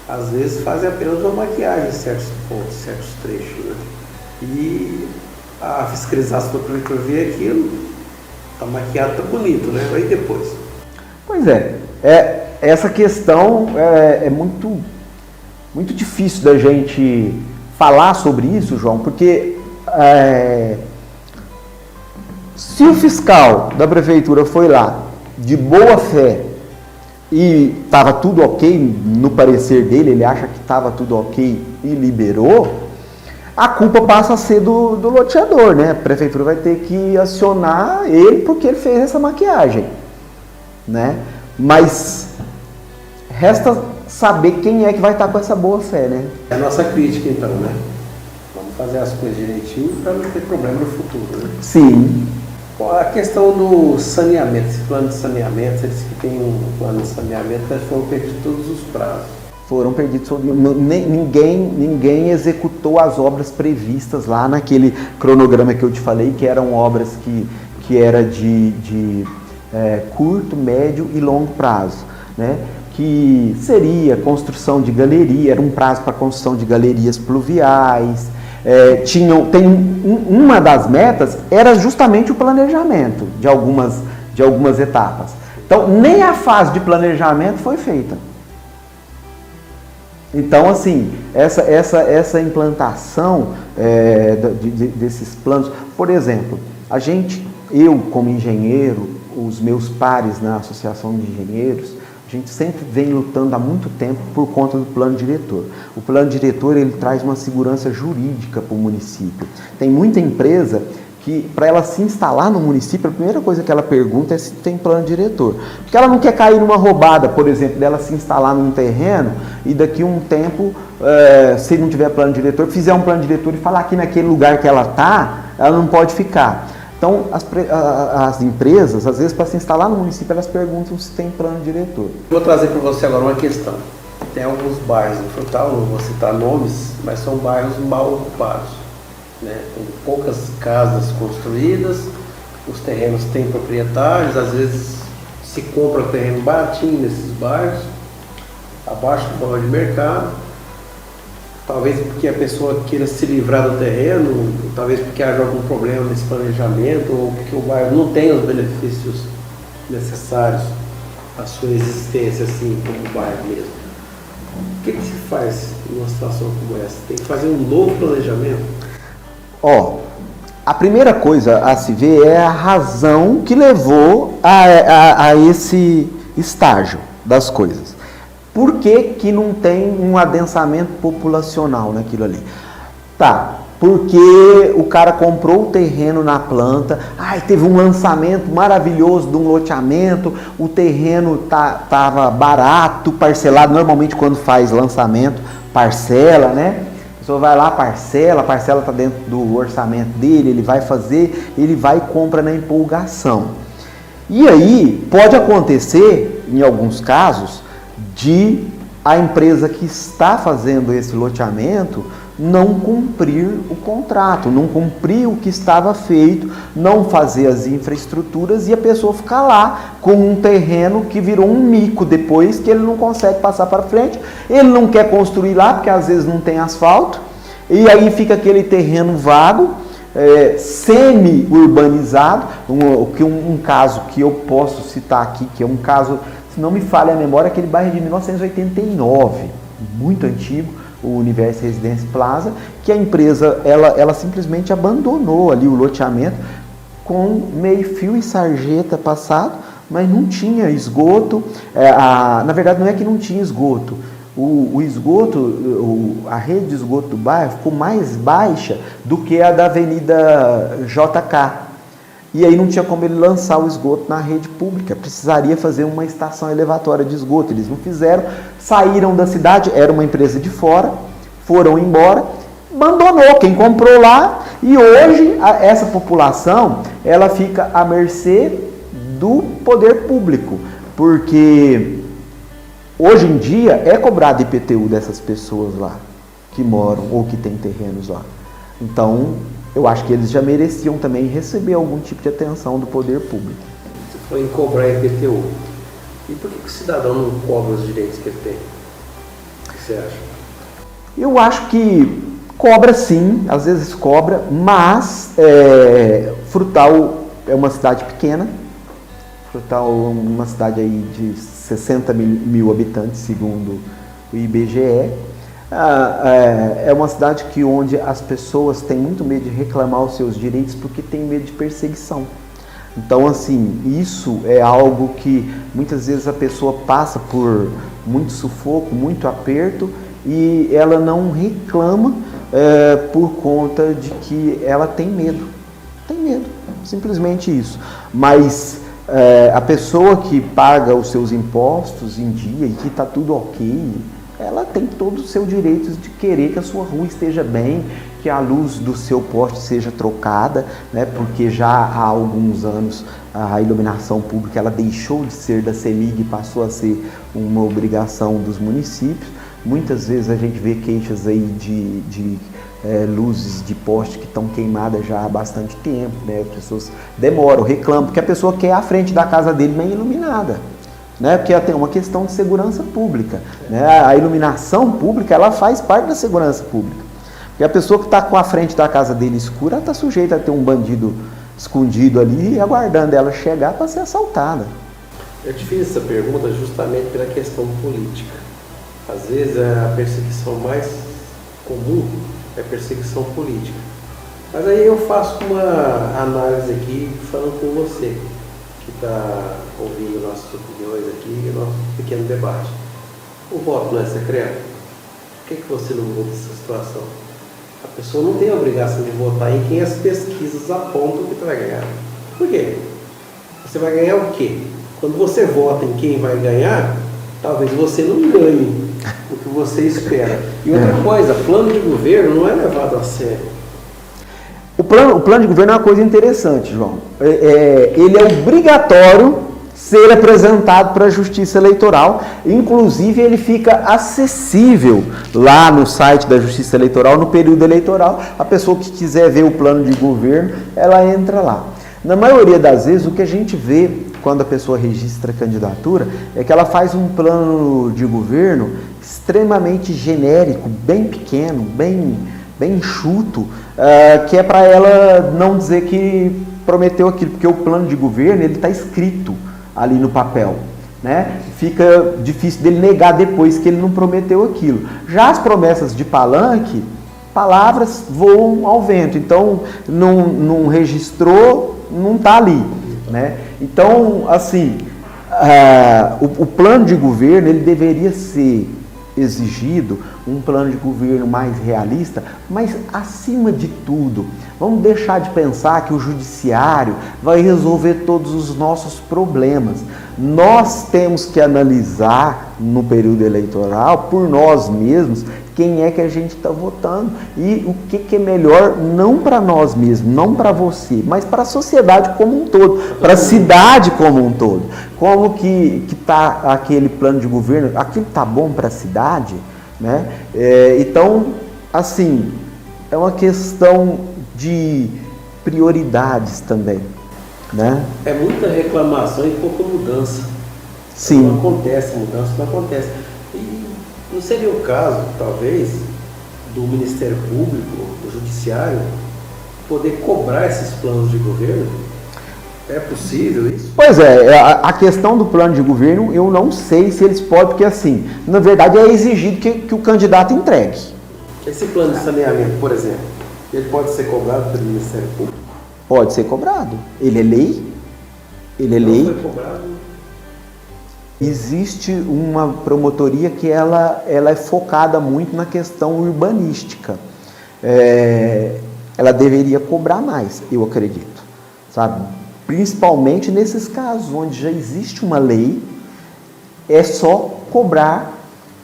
às vezes fazem apenas uma maquiagem em certos pontos, certos trechos, né? E a fiscalização da prefeitura vê aquilo, tá maquiado, tá bonito, né? Aí depois. Pois essa questão é muito difícil da gente falar sobre isso, João, porque Se o fiscal da prefeitura foi lá de boa fé e estava tudo ok no parecer dele, ele acha que estava tudo ok e liberou, a culpa passa a ser do loteador, né? A prefeitura vai ter que acionar ele porque ele fez essa maquiagem, né? Mas resta saber quem é que vai estar com essa boa fé, né? É a nossa crítica, então, né? Vamos fazer as coisas direitinho para não ter problema no futuro, né? Sim. A questão do saneamento, esse plano de saneamento, você disse que tem um plano de saneamento, mas foram perdidos todos os prazos. Foram perdidos, ninguém executou as obras previstas lá naquele cronograma que eu te falei, que eram obras que era de curto, médio e longo prazo, né? Que seria construção de galeria, era um prazo para construção de galerias pluviais. Uma das metas era justamente o planejamento de algumas etapas. Então, nem a fase de planejamento foi feita. Então, assim, essa implantação desses planos, por exemplo, eu como engenheiro, os meus pares na Associação de Engenheiros, a gente sempre vem lutando há muito tempo por conta do plano diretor. O plano diretor, ele traz uma segurança jurídica para o município. Tem muita empresa que, para ela se instalar no município, a primeira coisa que ela pergunta é se tem plano diretor. Porque ela não quer cair numa roubada, por exemplo, dela se instalar num terreno e daqui a um tempo, se não tiver plano diretor, fizer um plano diretor e falar que naquele lugar que ela está, ela não pode ficar. Então, as empresas, às vezes, para se instalar no município, elas perguntam se tem plano diretor. Vou trazer para você agora uma questão. Tem alguns bairros em Frutal, não vou citar nomes, mas são bairros mal ocupados, né? Tem poucas casas construídas, os terrenos têm proprietários, às vezes se compra terreno baratinho nesses bairros, abaixo do valor de mercado. Talvez porque a pessoa queira se livrar do terreno, talvez porque haja algum problema nesse planejamento, ou porque o bairro não tem os benefícios necessários à sua existência, assim, como bairro mesmo. O que se faz numa situação como essa? Tem que fazer um novo planejamento? A primeira coisa a se ver é a razão que levou a esse estágio das coisas. Por que não tem um adensamento populacional naquilo ali? Porque o cara comprou o terreno na planta, teve um lançamento maravilhoso de um loteamento, o terreno estava barato, parcelado, normalmente quando faz lançamento, parcela, né? A pessoa vai lá, parcela, a parcela está dentro do orçamento dele, ele vai fazer, ele vai e compra na empolgação. E aí, pode acontecer, em alguns casos, de a empresa que está fazendo esse loteamento não cumprir o contrato, não cumprir o que estava feito, não fazer as infraestruturas e a pessoa ficar lá com um terreno que virou um mico depois, que ele não consegue passar para frente, ele não quer construir lá porque às vezes não tem asfalto, e aí fica aquele terreno vago, semi-urbanizado. Um caso que eu posso citar aqui, que é um caso, se não me falha a memória, aquele bairro de 1989, muito antigo, o Universo Residência Plaza, que a empresa ela simplesmente abandonou ali o loteamento com meio fio e sarjeta passado, mas não tinha esgoto. Na verdade, não é que não tinha esgoto. O esgoto, a rede de esgoto do bairro ficou mais baixa do que a da Avenida JK. E aí não tinha como ele lançar o esgoto na rede pública, precisaria fazer uma estação elevatória de esgoto. Eles não fizeram, saíram da cidade, era uma empresa de fora, foram embora, abandonou quem comprou lá, e hoje essa população ela fica à mercê do poder público, porque hoje em dia é cobrado IPTU dessas pessoas lá, que moram ou que têm terrenos lá. Então, eu acho que eles já mereciam também receber algum tipo de atenção do poder público. Você foi em cobrar IPTU. E por que o cidadão não cobra os direitos que ele tem? O que você acha? Eu acho que cobra sim, às vezes cobra, mas Frutal é uma cidade pequena. Frutal é uma cidade aí de 60 mil habitantes, segundo o IBGE. É uma cidade onde as pessoas têm muito medo de reclamar os seus direitos porque tem medo de perseguição. Então, assim, isso é algo que muitas vezes a pessoa passa por muito sufoco, muito aperto e ela não reclama por conta de que ela tem medo. Tem medo, simplesmente isso. Mas a pessoa que paga os seus impostos em dia e que está tudo ok, ela tem todo o seu direito de querer que a sua rua esteja bem, que a luz do seu poste seja trocada, né? Porque já há alguns anos a iluminação pública ela deixou de ser da CEMIG e passou a ser uma obrigação dos municípios. Muitas vezes a gente vê queixas aí de luzes de poste que estão queimadas já há bastante tempo, né? As pessoas demoram, reclamam, porque a pessoa quer a frente da casa dele bem iluminada, né? Porque tem uma questão de segurança pública, né? A iluminação pública ela faz parte da segurança pública, porque a pessoa que está com a frente da casa dele escura, ela está sujeita a ter um bandido escondido ali aguardando ela chegar para ser assaltada. Eu te fiz essa pergunta justamente pela questão política. Às vezes a perseguição mais comum é perseguição política. Mas aí eu faço uma análise aqui falando com você, que está ouvindo nossas opiniões aqui e nosso pequeno debate. O voto não é secreto? Por que você não muda essa situação? A pessoa não tem a obrigação de votar em quem as pesquisas apontam que vai ganhar. Por quê? Você vai ganhar o quê? Quando você vota em quem vai ganhar, talvez você não ganhe o que você espera. E outra coisa, plano de governo não é levado a sério. O plano de governo é uma coisa interessante, João. Ele é obrigatório ser apresentado para a Justiça Eleitoral. Inclusive, ele fica acessível lá no site da Justiça Eleitoral, no período eleitoral. A pessoa que quiser ver o plano de governo, ela entra lá. Na maioria das vezes, o que a gente vê quando a pessoa registra a candidatura é que ela faz um plano de governo extremamente genérico, bem pequeno, bem enxuto, que é para ela não dizer que prometeu aquilo, porque o plano de governo ele está escrito ali no papel, né? Fica difícil dele negar depois que ele não prometeu aquilo. Já as promessas de palanque, palavras voam ao vento, então não registrou, não está ali, né? Então, assim, o plano de governo ele deveria ser exigido, um plano de governo mais realista, mas acima de tudo, vamos deixar de pensar que o judiciário vai resolver todos os nossos problemas. Nós temos que analisar no período eleitoral, por nós mesmos, quem é que a gente está votando e o que é melhor, não para nós mesmos, não para você, mas para a sociedade como um todo, para a cidade como um todo. Como que está aquele plano de governo, aquilo está bom para a cidade, né? Então, assim, é uma questão de prioridades também, né? É muita reclamação e pouca mudança. Sim. Não acontece mudança, não acontece. E não seria o caso, talvez, do Ministério Público, do Judiciário, poder cobrar esses planos de governo? É possível isso? Pois é, a questão do plano de governo, eu não sei se eles podem, porque assim, na verdade é exigido que o candidato entregue. Esse plano de saneamento, por exemplo, ele pode ser cobrado pelo Ministério Público? Pode ser cobrado. Ele é lei. Ele é Não lei. foi cobrado. Existe uma promotoria que ela é focada muito na questão urbanística. Ela deveria cobrar mais, eu acredito, sabe? Principalmente nesses casos onde já existe uma lei, é só cobrar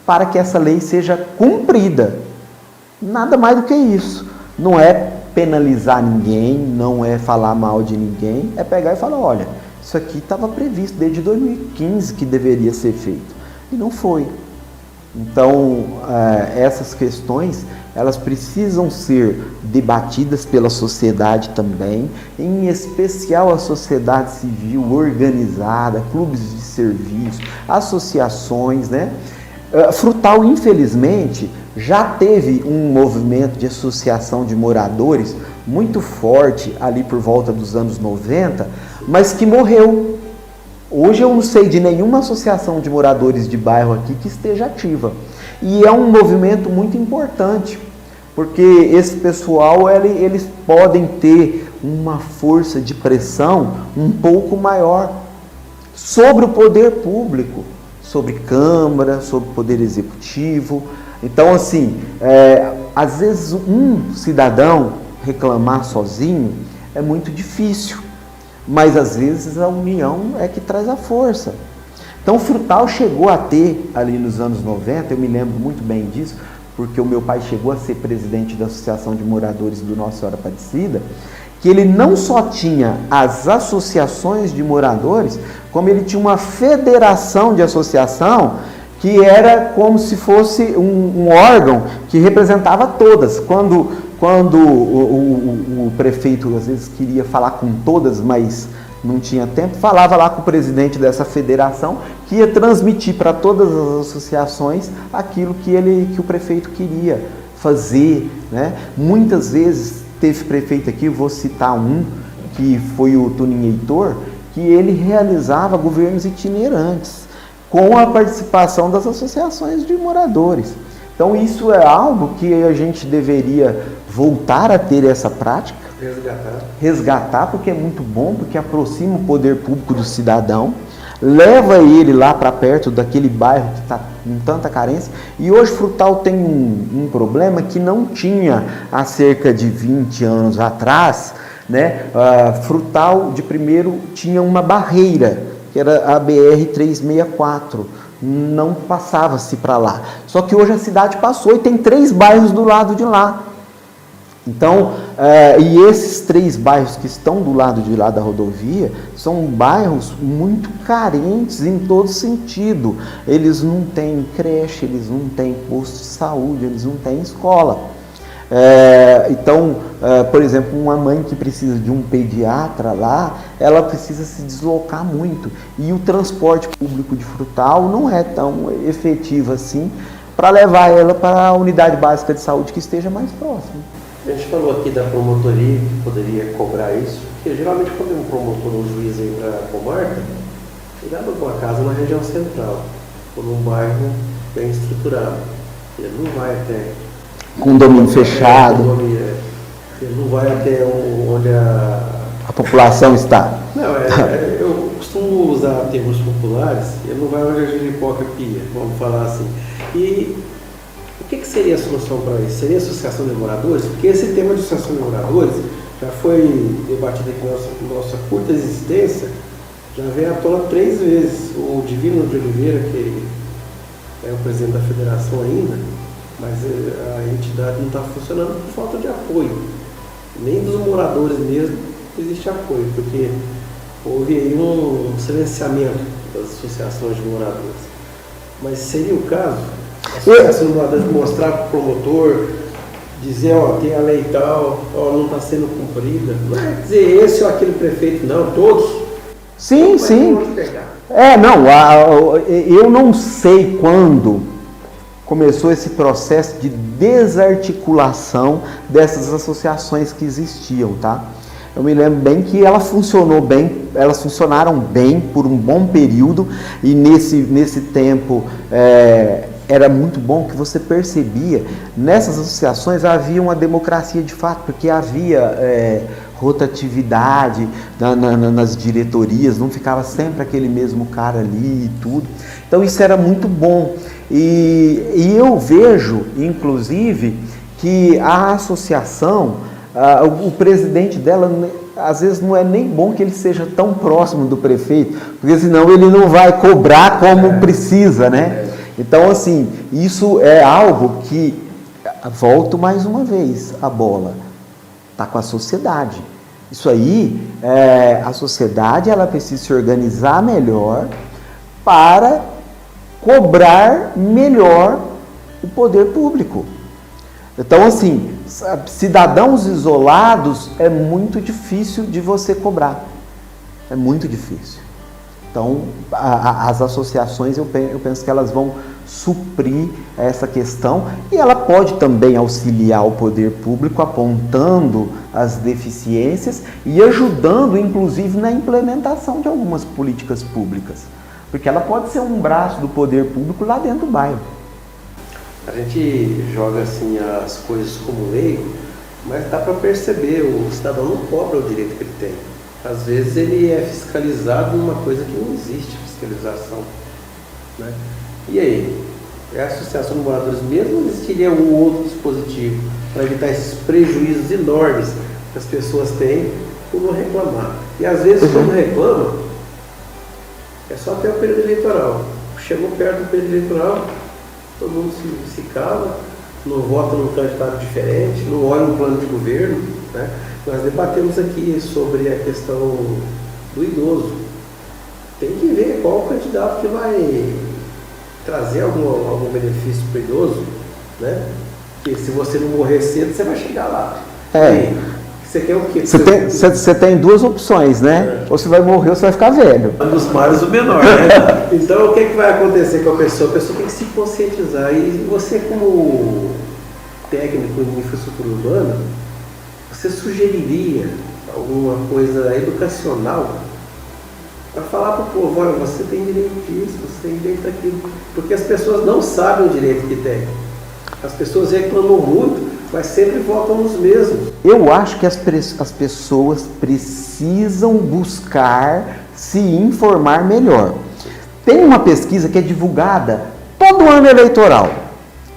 para que essa lei seja cumprida. Nada mais do que isso. Não é penalizar ninguém, não é falar mal de ninguém, é pegar e falar, olha, isso aqui estava previsto desde 2015 que deveria ser feito. E não foi. Então, essas questões, elas precisam ser debatidas pela sociedade também, em especial a sociedade civil organizada, clubes de serviço, associações, né? Frutal, infelizmente, já teve um movimento de associação de moradores muito forte ali por volta dos anos 90, mas que morreu. Hoje eu não sei de nenhuma associação de moradores de bairro aqui que esteja ativa. E é um movimento muito importante, porque esse pessoal, eles podem ter uma força de pressão um pouco maior sobre o poder público, sobre Câmara, sobre Poder Executivo. Então, assim, às vezes um cidadão reclamar sozinho é muito difícil, mas às vezes a união é que traz a força. Então, o Frutal chegou a ter, ali nos anos 90, eu me lembro muito bem disso, porque o meu pai chegou a ser presidente da Associação de Moradores do Nossa Senhora Aparecida, que ele não só tinha as associações de moradores, como ele tinha uma federação de associação que era como se fosse um órgão que representava todas. Quando o prefeito às vezes queria falar com todas, mas não tinha tempo, falava lá com o presidente dessa federação, que ia transmitir para todas as associações aquilo que o prefeito queria fazer, né? Muitas vezes teve prefeito aqui, vou citar um, que foi o Tuninho Heitor, que ele realizava governos itinerantes, com a participação das associações de moradores. Então isso é algo que a gente deveria voltar a ter essa prática, resgatar, porque é muito bom, porque aproxima o poder público do cidadão, leva ele lá para perto daquele bairro que está com tanta carência. E hoje Frutal tem um problema que não tinha há cerca de 20 anos atrás, né? Frutal, de primeiro, tinha uma barreira, que era a BR-364, não passava-se para lá. Só que hoje a cidade passou e tem 3 bairros do lado de lá. Então, e esses 3 bairros que estão do lado de lá da rodovia são bairros muito carentes em todo sentido. Eles não têm creche, eles não têm posto de saúde, eles não têm escola. Então, por exemplo, uma mãe que precisa de um pediatra lá, ela precisa se deslocar muito. E o transporte público de Frutal não é tão efetivo assim para levar ela para a unidade básica de saúde que esteja mais próxima. A gente falou aqui da promotoria que poderia cobrar isso, porque geralmente quando um promotor ou um juiz vem para a comarca, ele abre uma casa na região central, ou num bairro bem estruturado. Ele não vai até condomínio fechado. Ele não vai até onde a população está. Não, eu costumo usar termos populares, ele não vai onde a giripoca pia, vamos falar assim. E o que seria a solução para isso? Seria a associação de moradores? Porque esse tema de associação de moradores já foi debatido aqui na nossa curta existência, já veio à tona 3 vezes. O Divino de Oliveira, que é o presidente da federação ainda, mas a entidade não está funcionando por falta de apoio. Nem dos moradores mesmo existe apoio, porque houve aí um silenciamento das associações de moradores. Mas seria o caso? A associação de moradores mostrar para o promotor, dizer, tem a lei tal, não está sendo cumprida. Não é dizer esse ou aquele prefeito, não, todos. Sim, sim. Eu não sei quando começou esse processo de desarticulação dessas associações que existiam, tá? Eu me lembro bem que elas funcionaram bem por um bom período, e nesse tempo era muito bom que você percebia, nessas associações havia uma democracia de fato, porque havia rotatividade nas diretorias, não ficava sempre aquele mesmo cara ali e tudo. Então isso era muito bom. E eu vejo, inclusive, que a associação, o presidente dela, às vezes não é nem bom que ele seja tão próximo do prefeito, porque senão ele não vai cobrar como precisa, né? Então, assim, isso é algo que, volto mais uma vez, a bola está com a sociedade. Isso aí, a sociedade ela precisa se organizar melhor para cobrar melhor o poder público. Então, assim, cidadãos isolados é muito difícil de você cobrar. É muito difícil. Então, as associações, eu penso que elas vão suprir essa questão, e ela pode também auxiliar o poder público apontando as deficiências e ajudando, inclusive, na implementação de algumas políticas públicas. Porque ela pode ser um braço do poder público lá dentro do bairro. A gente joga assim as coisas como leigo, mas dá para perceber, o cidadão não cobra o direito que ele tem. Às vezes ele é fiscalizado numa coisa que não existe fiscalização, né? E aí? A Associação de Moradores mesmo existiria um outro dispositivo para evitar esses prejuízos enormes que as pessoas têm por não reclamar. E às vezes quando reclama, é só até o período eleitoral. Chegou perto do período eleitoral, todo mundo se cala, não vota num candidato diferente, não olha um plano de governo, né? Nós debatemos aqui sobre a questão do idoso. Tem que ver qual candidato que vai trazer algum benefício para o idoso, né? Porque se você não morrer cedo, você vai chegar lá. E você quer o quê? Você tem duas opções, né? Ou você vai morrer ou você vai ficar velho. Um dos males, o menor, né? Então, o que vai acontecer com a pessoa? A pessoa tem que se conscientizar. E você, como técnico em infraestrutura urbana, você sugeriria alguma coisa educacional para falar para o povo: olha, você tem direito disso, você tem direito daquilo. Porque as pessoas não sabem o direito que têm. As pessoas reclamam muito, mas sempre votam nos mesmos. Eu acho que as pessoas precisam buscar se informar melhor. Tem uma pesquisa que é divulgada todo ano eleitoral.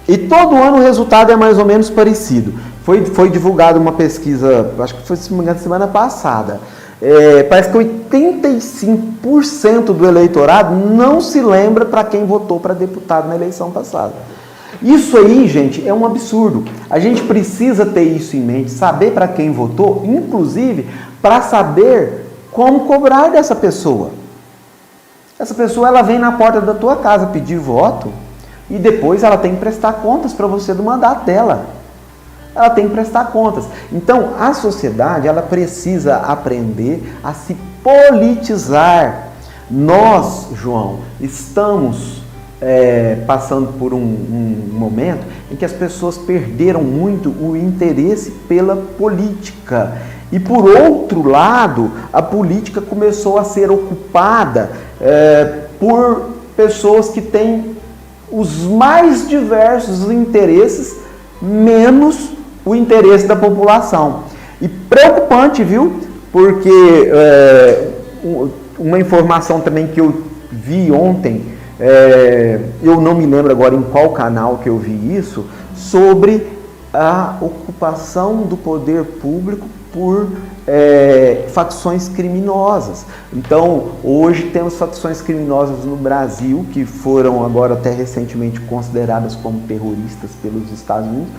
E todo ano o resultado é mais ou menos parecido. Foi divulgada uma pesquisa, acho que foi, se não me engano, semana passada. Parece que 85% do eleitorado não se lembra para quem votou para deputado na eleição passada. Isso aí, gente, é um absurdo. A gente precisa ter isso em mente, saber para quem votou, inclusive para saber como cobrar dessa pessoa. Essa pessoa, ela vem na porta da tua casa pedir voto e depois ela tem que prestar contas para você do mandato dela. Ela tem que prestar contas. Então, a sociedade, ela precisa aprender a se politizar. Nós, João, estamos passando por um momento em que as pessoas perderam muito o interesse pela política. E por outro lado, a política começou a ser ocupada por pessoas que têm os mais diversos interesses, menos o interesse da população. E preocupante, viu? Porque uma informação também que eu vi ontem, eu não me lembro agora em qual canal que eu vi isso, sobre a ocupação do poder público por facções criminosas. Então, hoje temos facções criminosas no Brasil, que foram agora até recentemente consideradas como terroristas pelos Estados Unidos,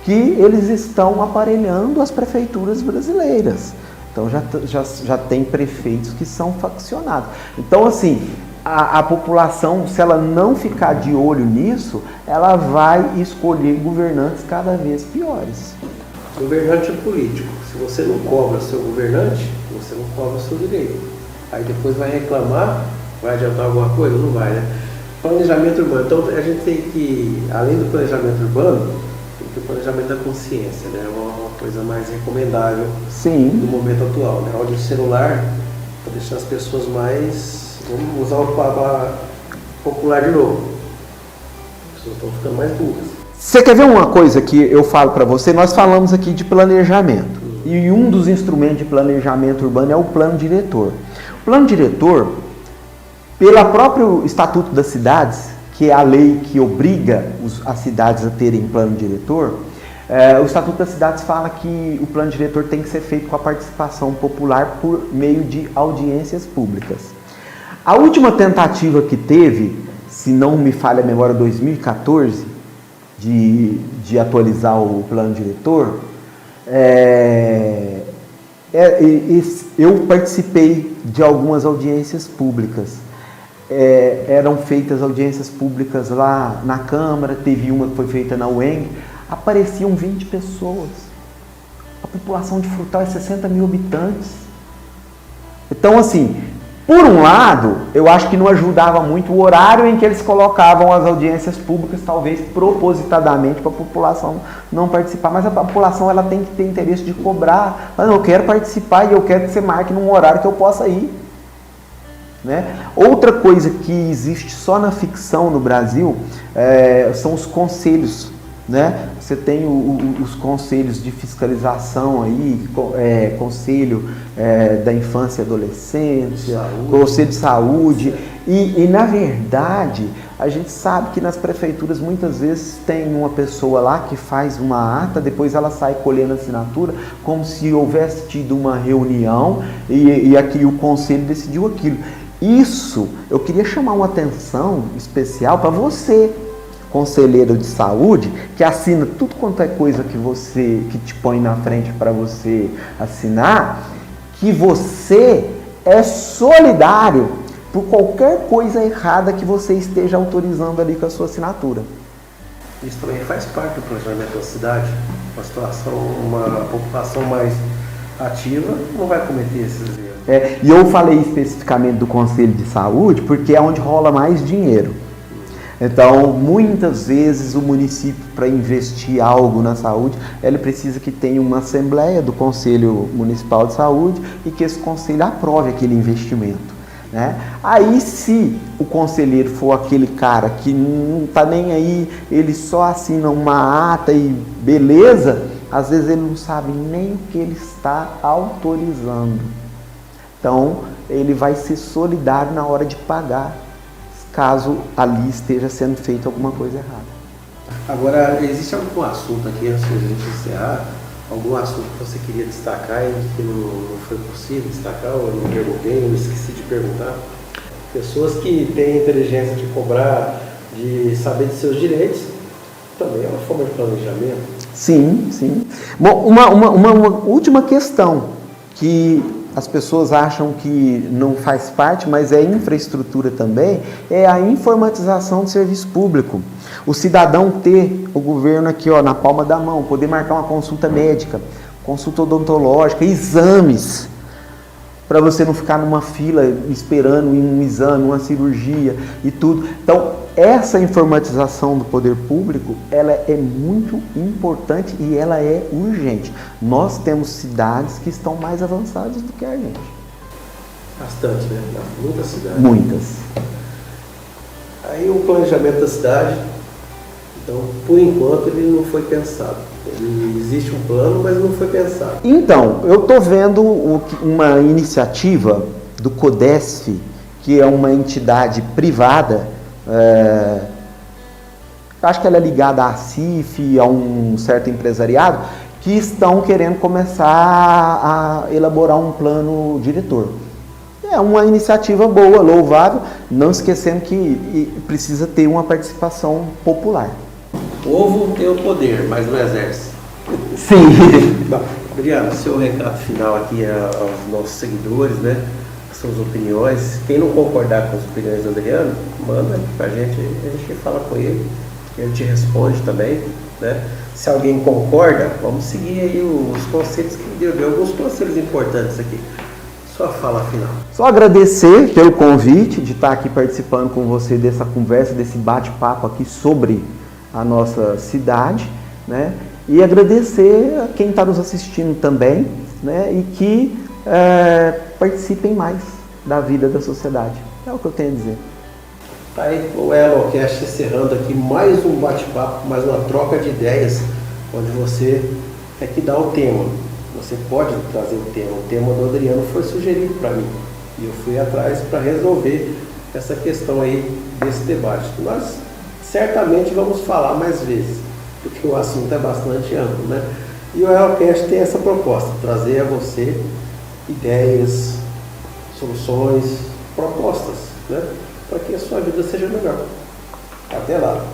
que eles estão aparelhando as prefeituras brasileiras. Então, já tem prefeitos que são faccionados. Então, assim, a população, se ela não ficar de olho nisso, ela vai escolher governantes cada vez piores. Governante é político. Se você não cobra seu governante, você não cobra o seu direito. Aí depois vai reclamar, vai adiantar alguma coisa? Não vai, né? Planejamento urbano. Então a gente tem que, além do planejamento urbano, tem que ter o planejamento da consciência, né? Uma coisa mais recomendável. Sim. No momento atual, né? Áudio celular para deixar as pessoas mais, vamos usar uma palavra popular de novo, as pessoas estão ficando mais burras. Você quer ver uma coisa que eu falo para você? Nós falamos aqui de planejamento. E um dos instrumentos de planejamento urbano é o plano diretor. O plano diretor, pelo próprio Estatuto das Cidades, que é a lei que obriga as cidades a terem plano diretor, o Estatuto das Cidades fala que o plano diretor tem que ser feito com a participação popular por meio de audiências públicas. A última tentativa que teve, se não me falha a memória, 2014, de atualizar o plano diretor, eu participei de algumas audiências públicas. Eram feitas audiências públicas lá na Câmara, teve uma que foi feita na UENG, apareciam 20 pessoas. A população de Frutal é 60 mil habitantes. Então, assim, por um lado, eu acho que não ajudava muito o horário em que eles colocavam as audiências públicas, talvez propositadamente para a população não participar, mas a população ela tem que ter interesse de cobrar. Eu quero participar e eu quero que você marque num horário que eu possa ir. né? Outra coisa que existe só na ficção no Brasil são os conselhos, né? Você tem os conselhos de fiscalização aí, conselho da infância e adolescência, conselho de saúde, e na verdade a gente sabe que nas prefeituras muitas vezes tem uma pessoa lá que faz uma ata, depois ela sai colhendo assinatura, como se houvesse tido uma reunião e aqui o conselho decidiu aquilo. Isso, eu queria chamar uma atenção especial para você, conselheiro de saúde, que assina tudo quanto é coisa que te põe na frente para você assinar, que você é solidário por qualquer coisa errada que você esteja autorizando ali com a sua assinatura. Isso também faz parte do planejamento da cidade. Uma situação, uma população mais ativa não vai cometer esses erros. E eu falei especificamente do Conselho de Saúde porque é onde rola mais dinheiro. Então, muitas vezes o município, para investir algo na saúde, ele precisa que tenha uma assembleia do Conselho Municipal de Saúde e que esse conselho aprove aquele investimento, né? Aí, se o conselheiro for aquele cara que não está nem aí, ele só assina uma ata e beleza, às vezes ele não sabe nem o que ele está autorizando. Então, ele vai ser solidário na hora de pagar, caso ali esteja sendo feita alguma coisa errada. Agora, existe algum assunto aqui, antes de a gente encerrar, algum assunto que você queria destacar e que não foi possível destacar, ou eu não perguntei, eu esqueci de perguntar? Pessoas que têm inteligência de cobrar, de saber de seus direitos, também é uma forma de planejamento. Sim, sim. Bom, uma última questão que as pessoas acham que não faz parte, mas é infraestrutura também, é a informatização do serviço público. O cidadão ter o governo aqui na palma da mão, poder marcar uma consulta médica, consulta odontológica, exames, para você não ficar numa fila esperando um exame, uma cirurgia e tudo. Então, essa informatização do poder público, ela é muito importante e ela é urgente. Nós temos cidades que estão mais avançadas do que a gente. Bastante, né? Muitas cidades. Muitas. Aí o planejamento da cidade, então, por enquanto, ele não foi pensado. Existe um plano, mas não foi pensado. Então, eu estou vendo uma iniciativa do CODESF, que é uma entidade privada, acho que ela é ligada à CIF, a um certo empresariado, que estão querendo começar a elaborar um plano diretor. É uma iniciativa boa, louvável, não esquecendo que precisa ter uma participação popular. O povo tem o poder, mas não exerce. Sim. Bom, Adriano, seu recado final aqui aos nossos seguidores, né? Suas opiniões. Quem não concordar com as opiniões do Adriano, manda pra gente, a gente fala com ele, ele te responde também, né? Se alguém concorda, vamos seguir aí os conselhos que deu alguns conselhos importantes aqui. Sua fala final. Só agradecer pelo convite de estar aqui participando com você dessa conversa, desse bate-papo aqui sobre a nossa cidade, né? E agradecer a quem está nos assistindo também, né? E que participem mais da vida da sociedade. É o que eu tenho a dizer. Tá aí o Elocast encerrando aqui mais um bate-papo, mais uma troca de ideias, onde você é que dá o tema. Você pode trazer o tema. O tema do Adriano foi sugerido para mim. E eu fui atrás para resolver essa questão aí desse debate. Nós certamente vamos falar mais vezes, porque o assunto é bastante amplo, né? E o Elocast tem essa proposta, trazer a você ideias, soluções, propostas, né? Para que a sua vida seja melhor. Até lá!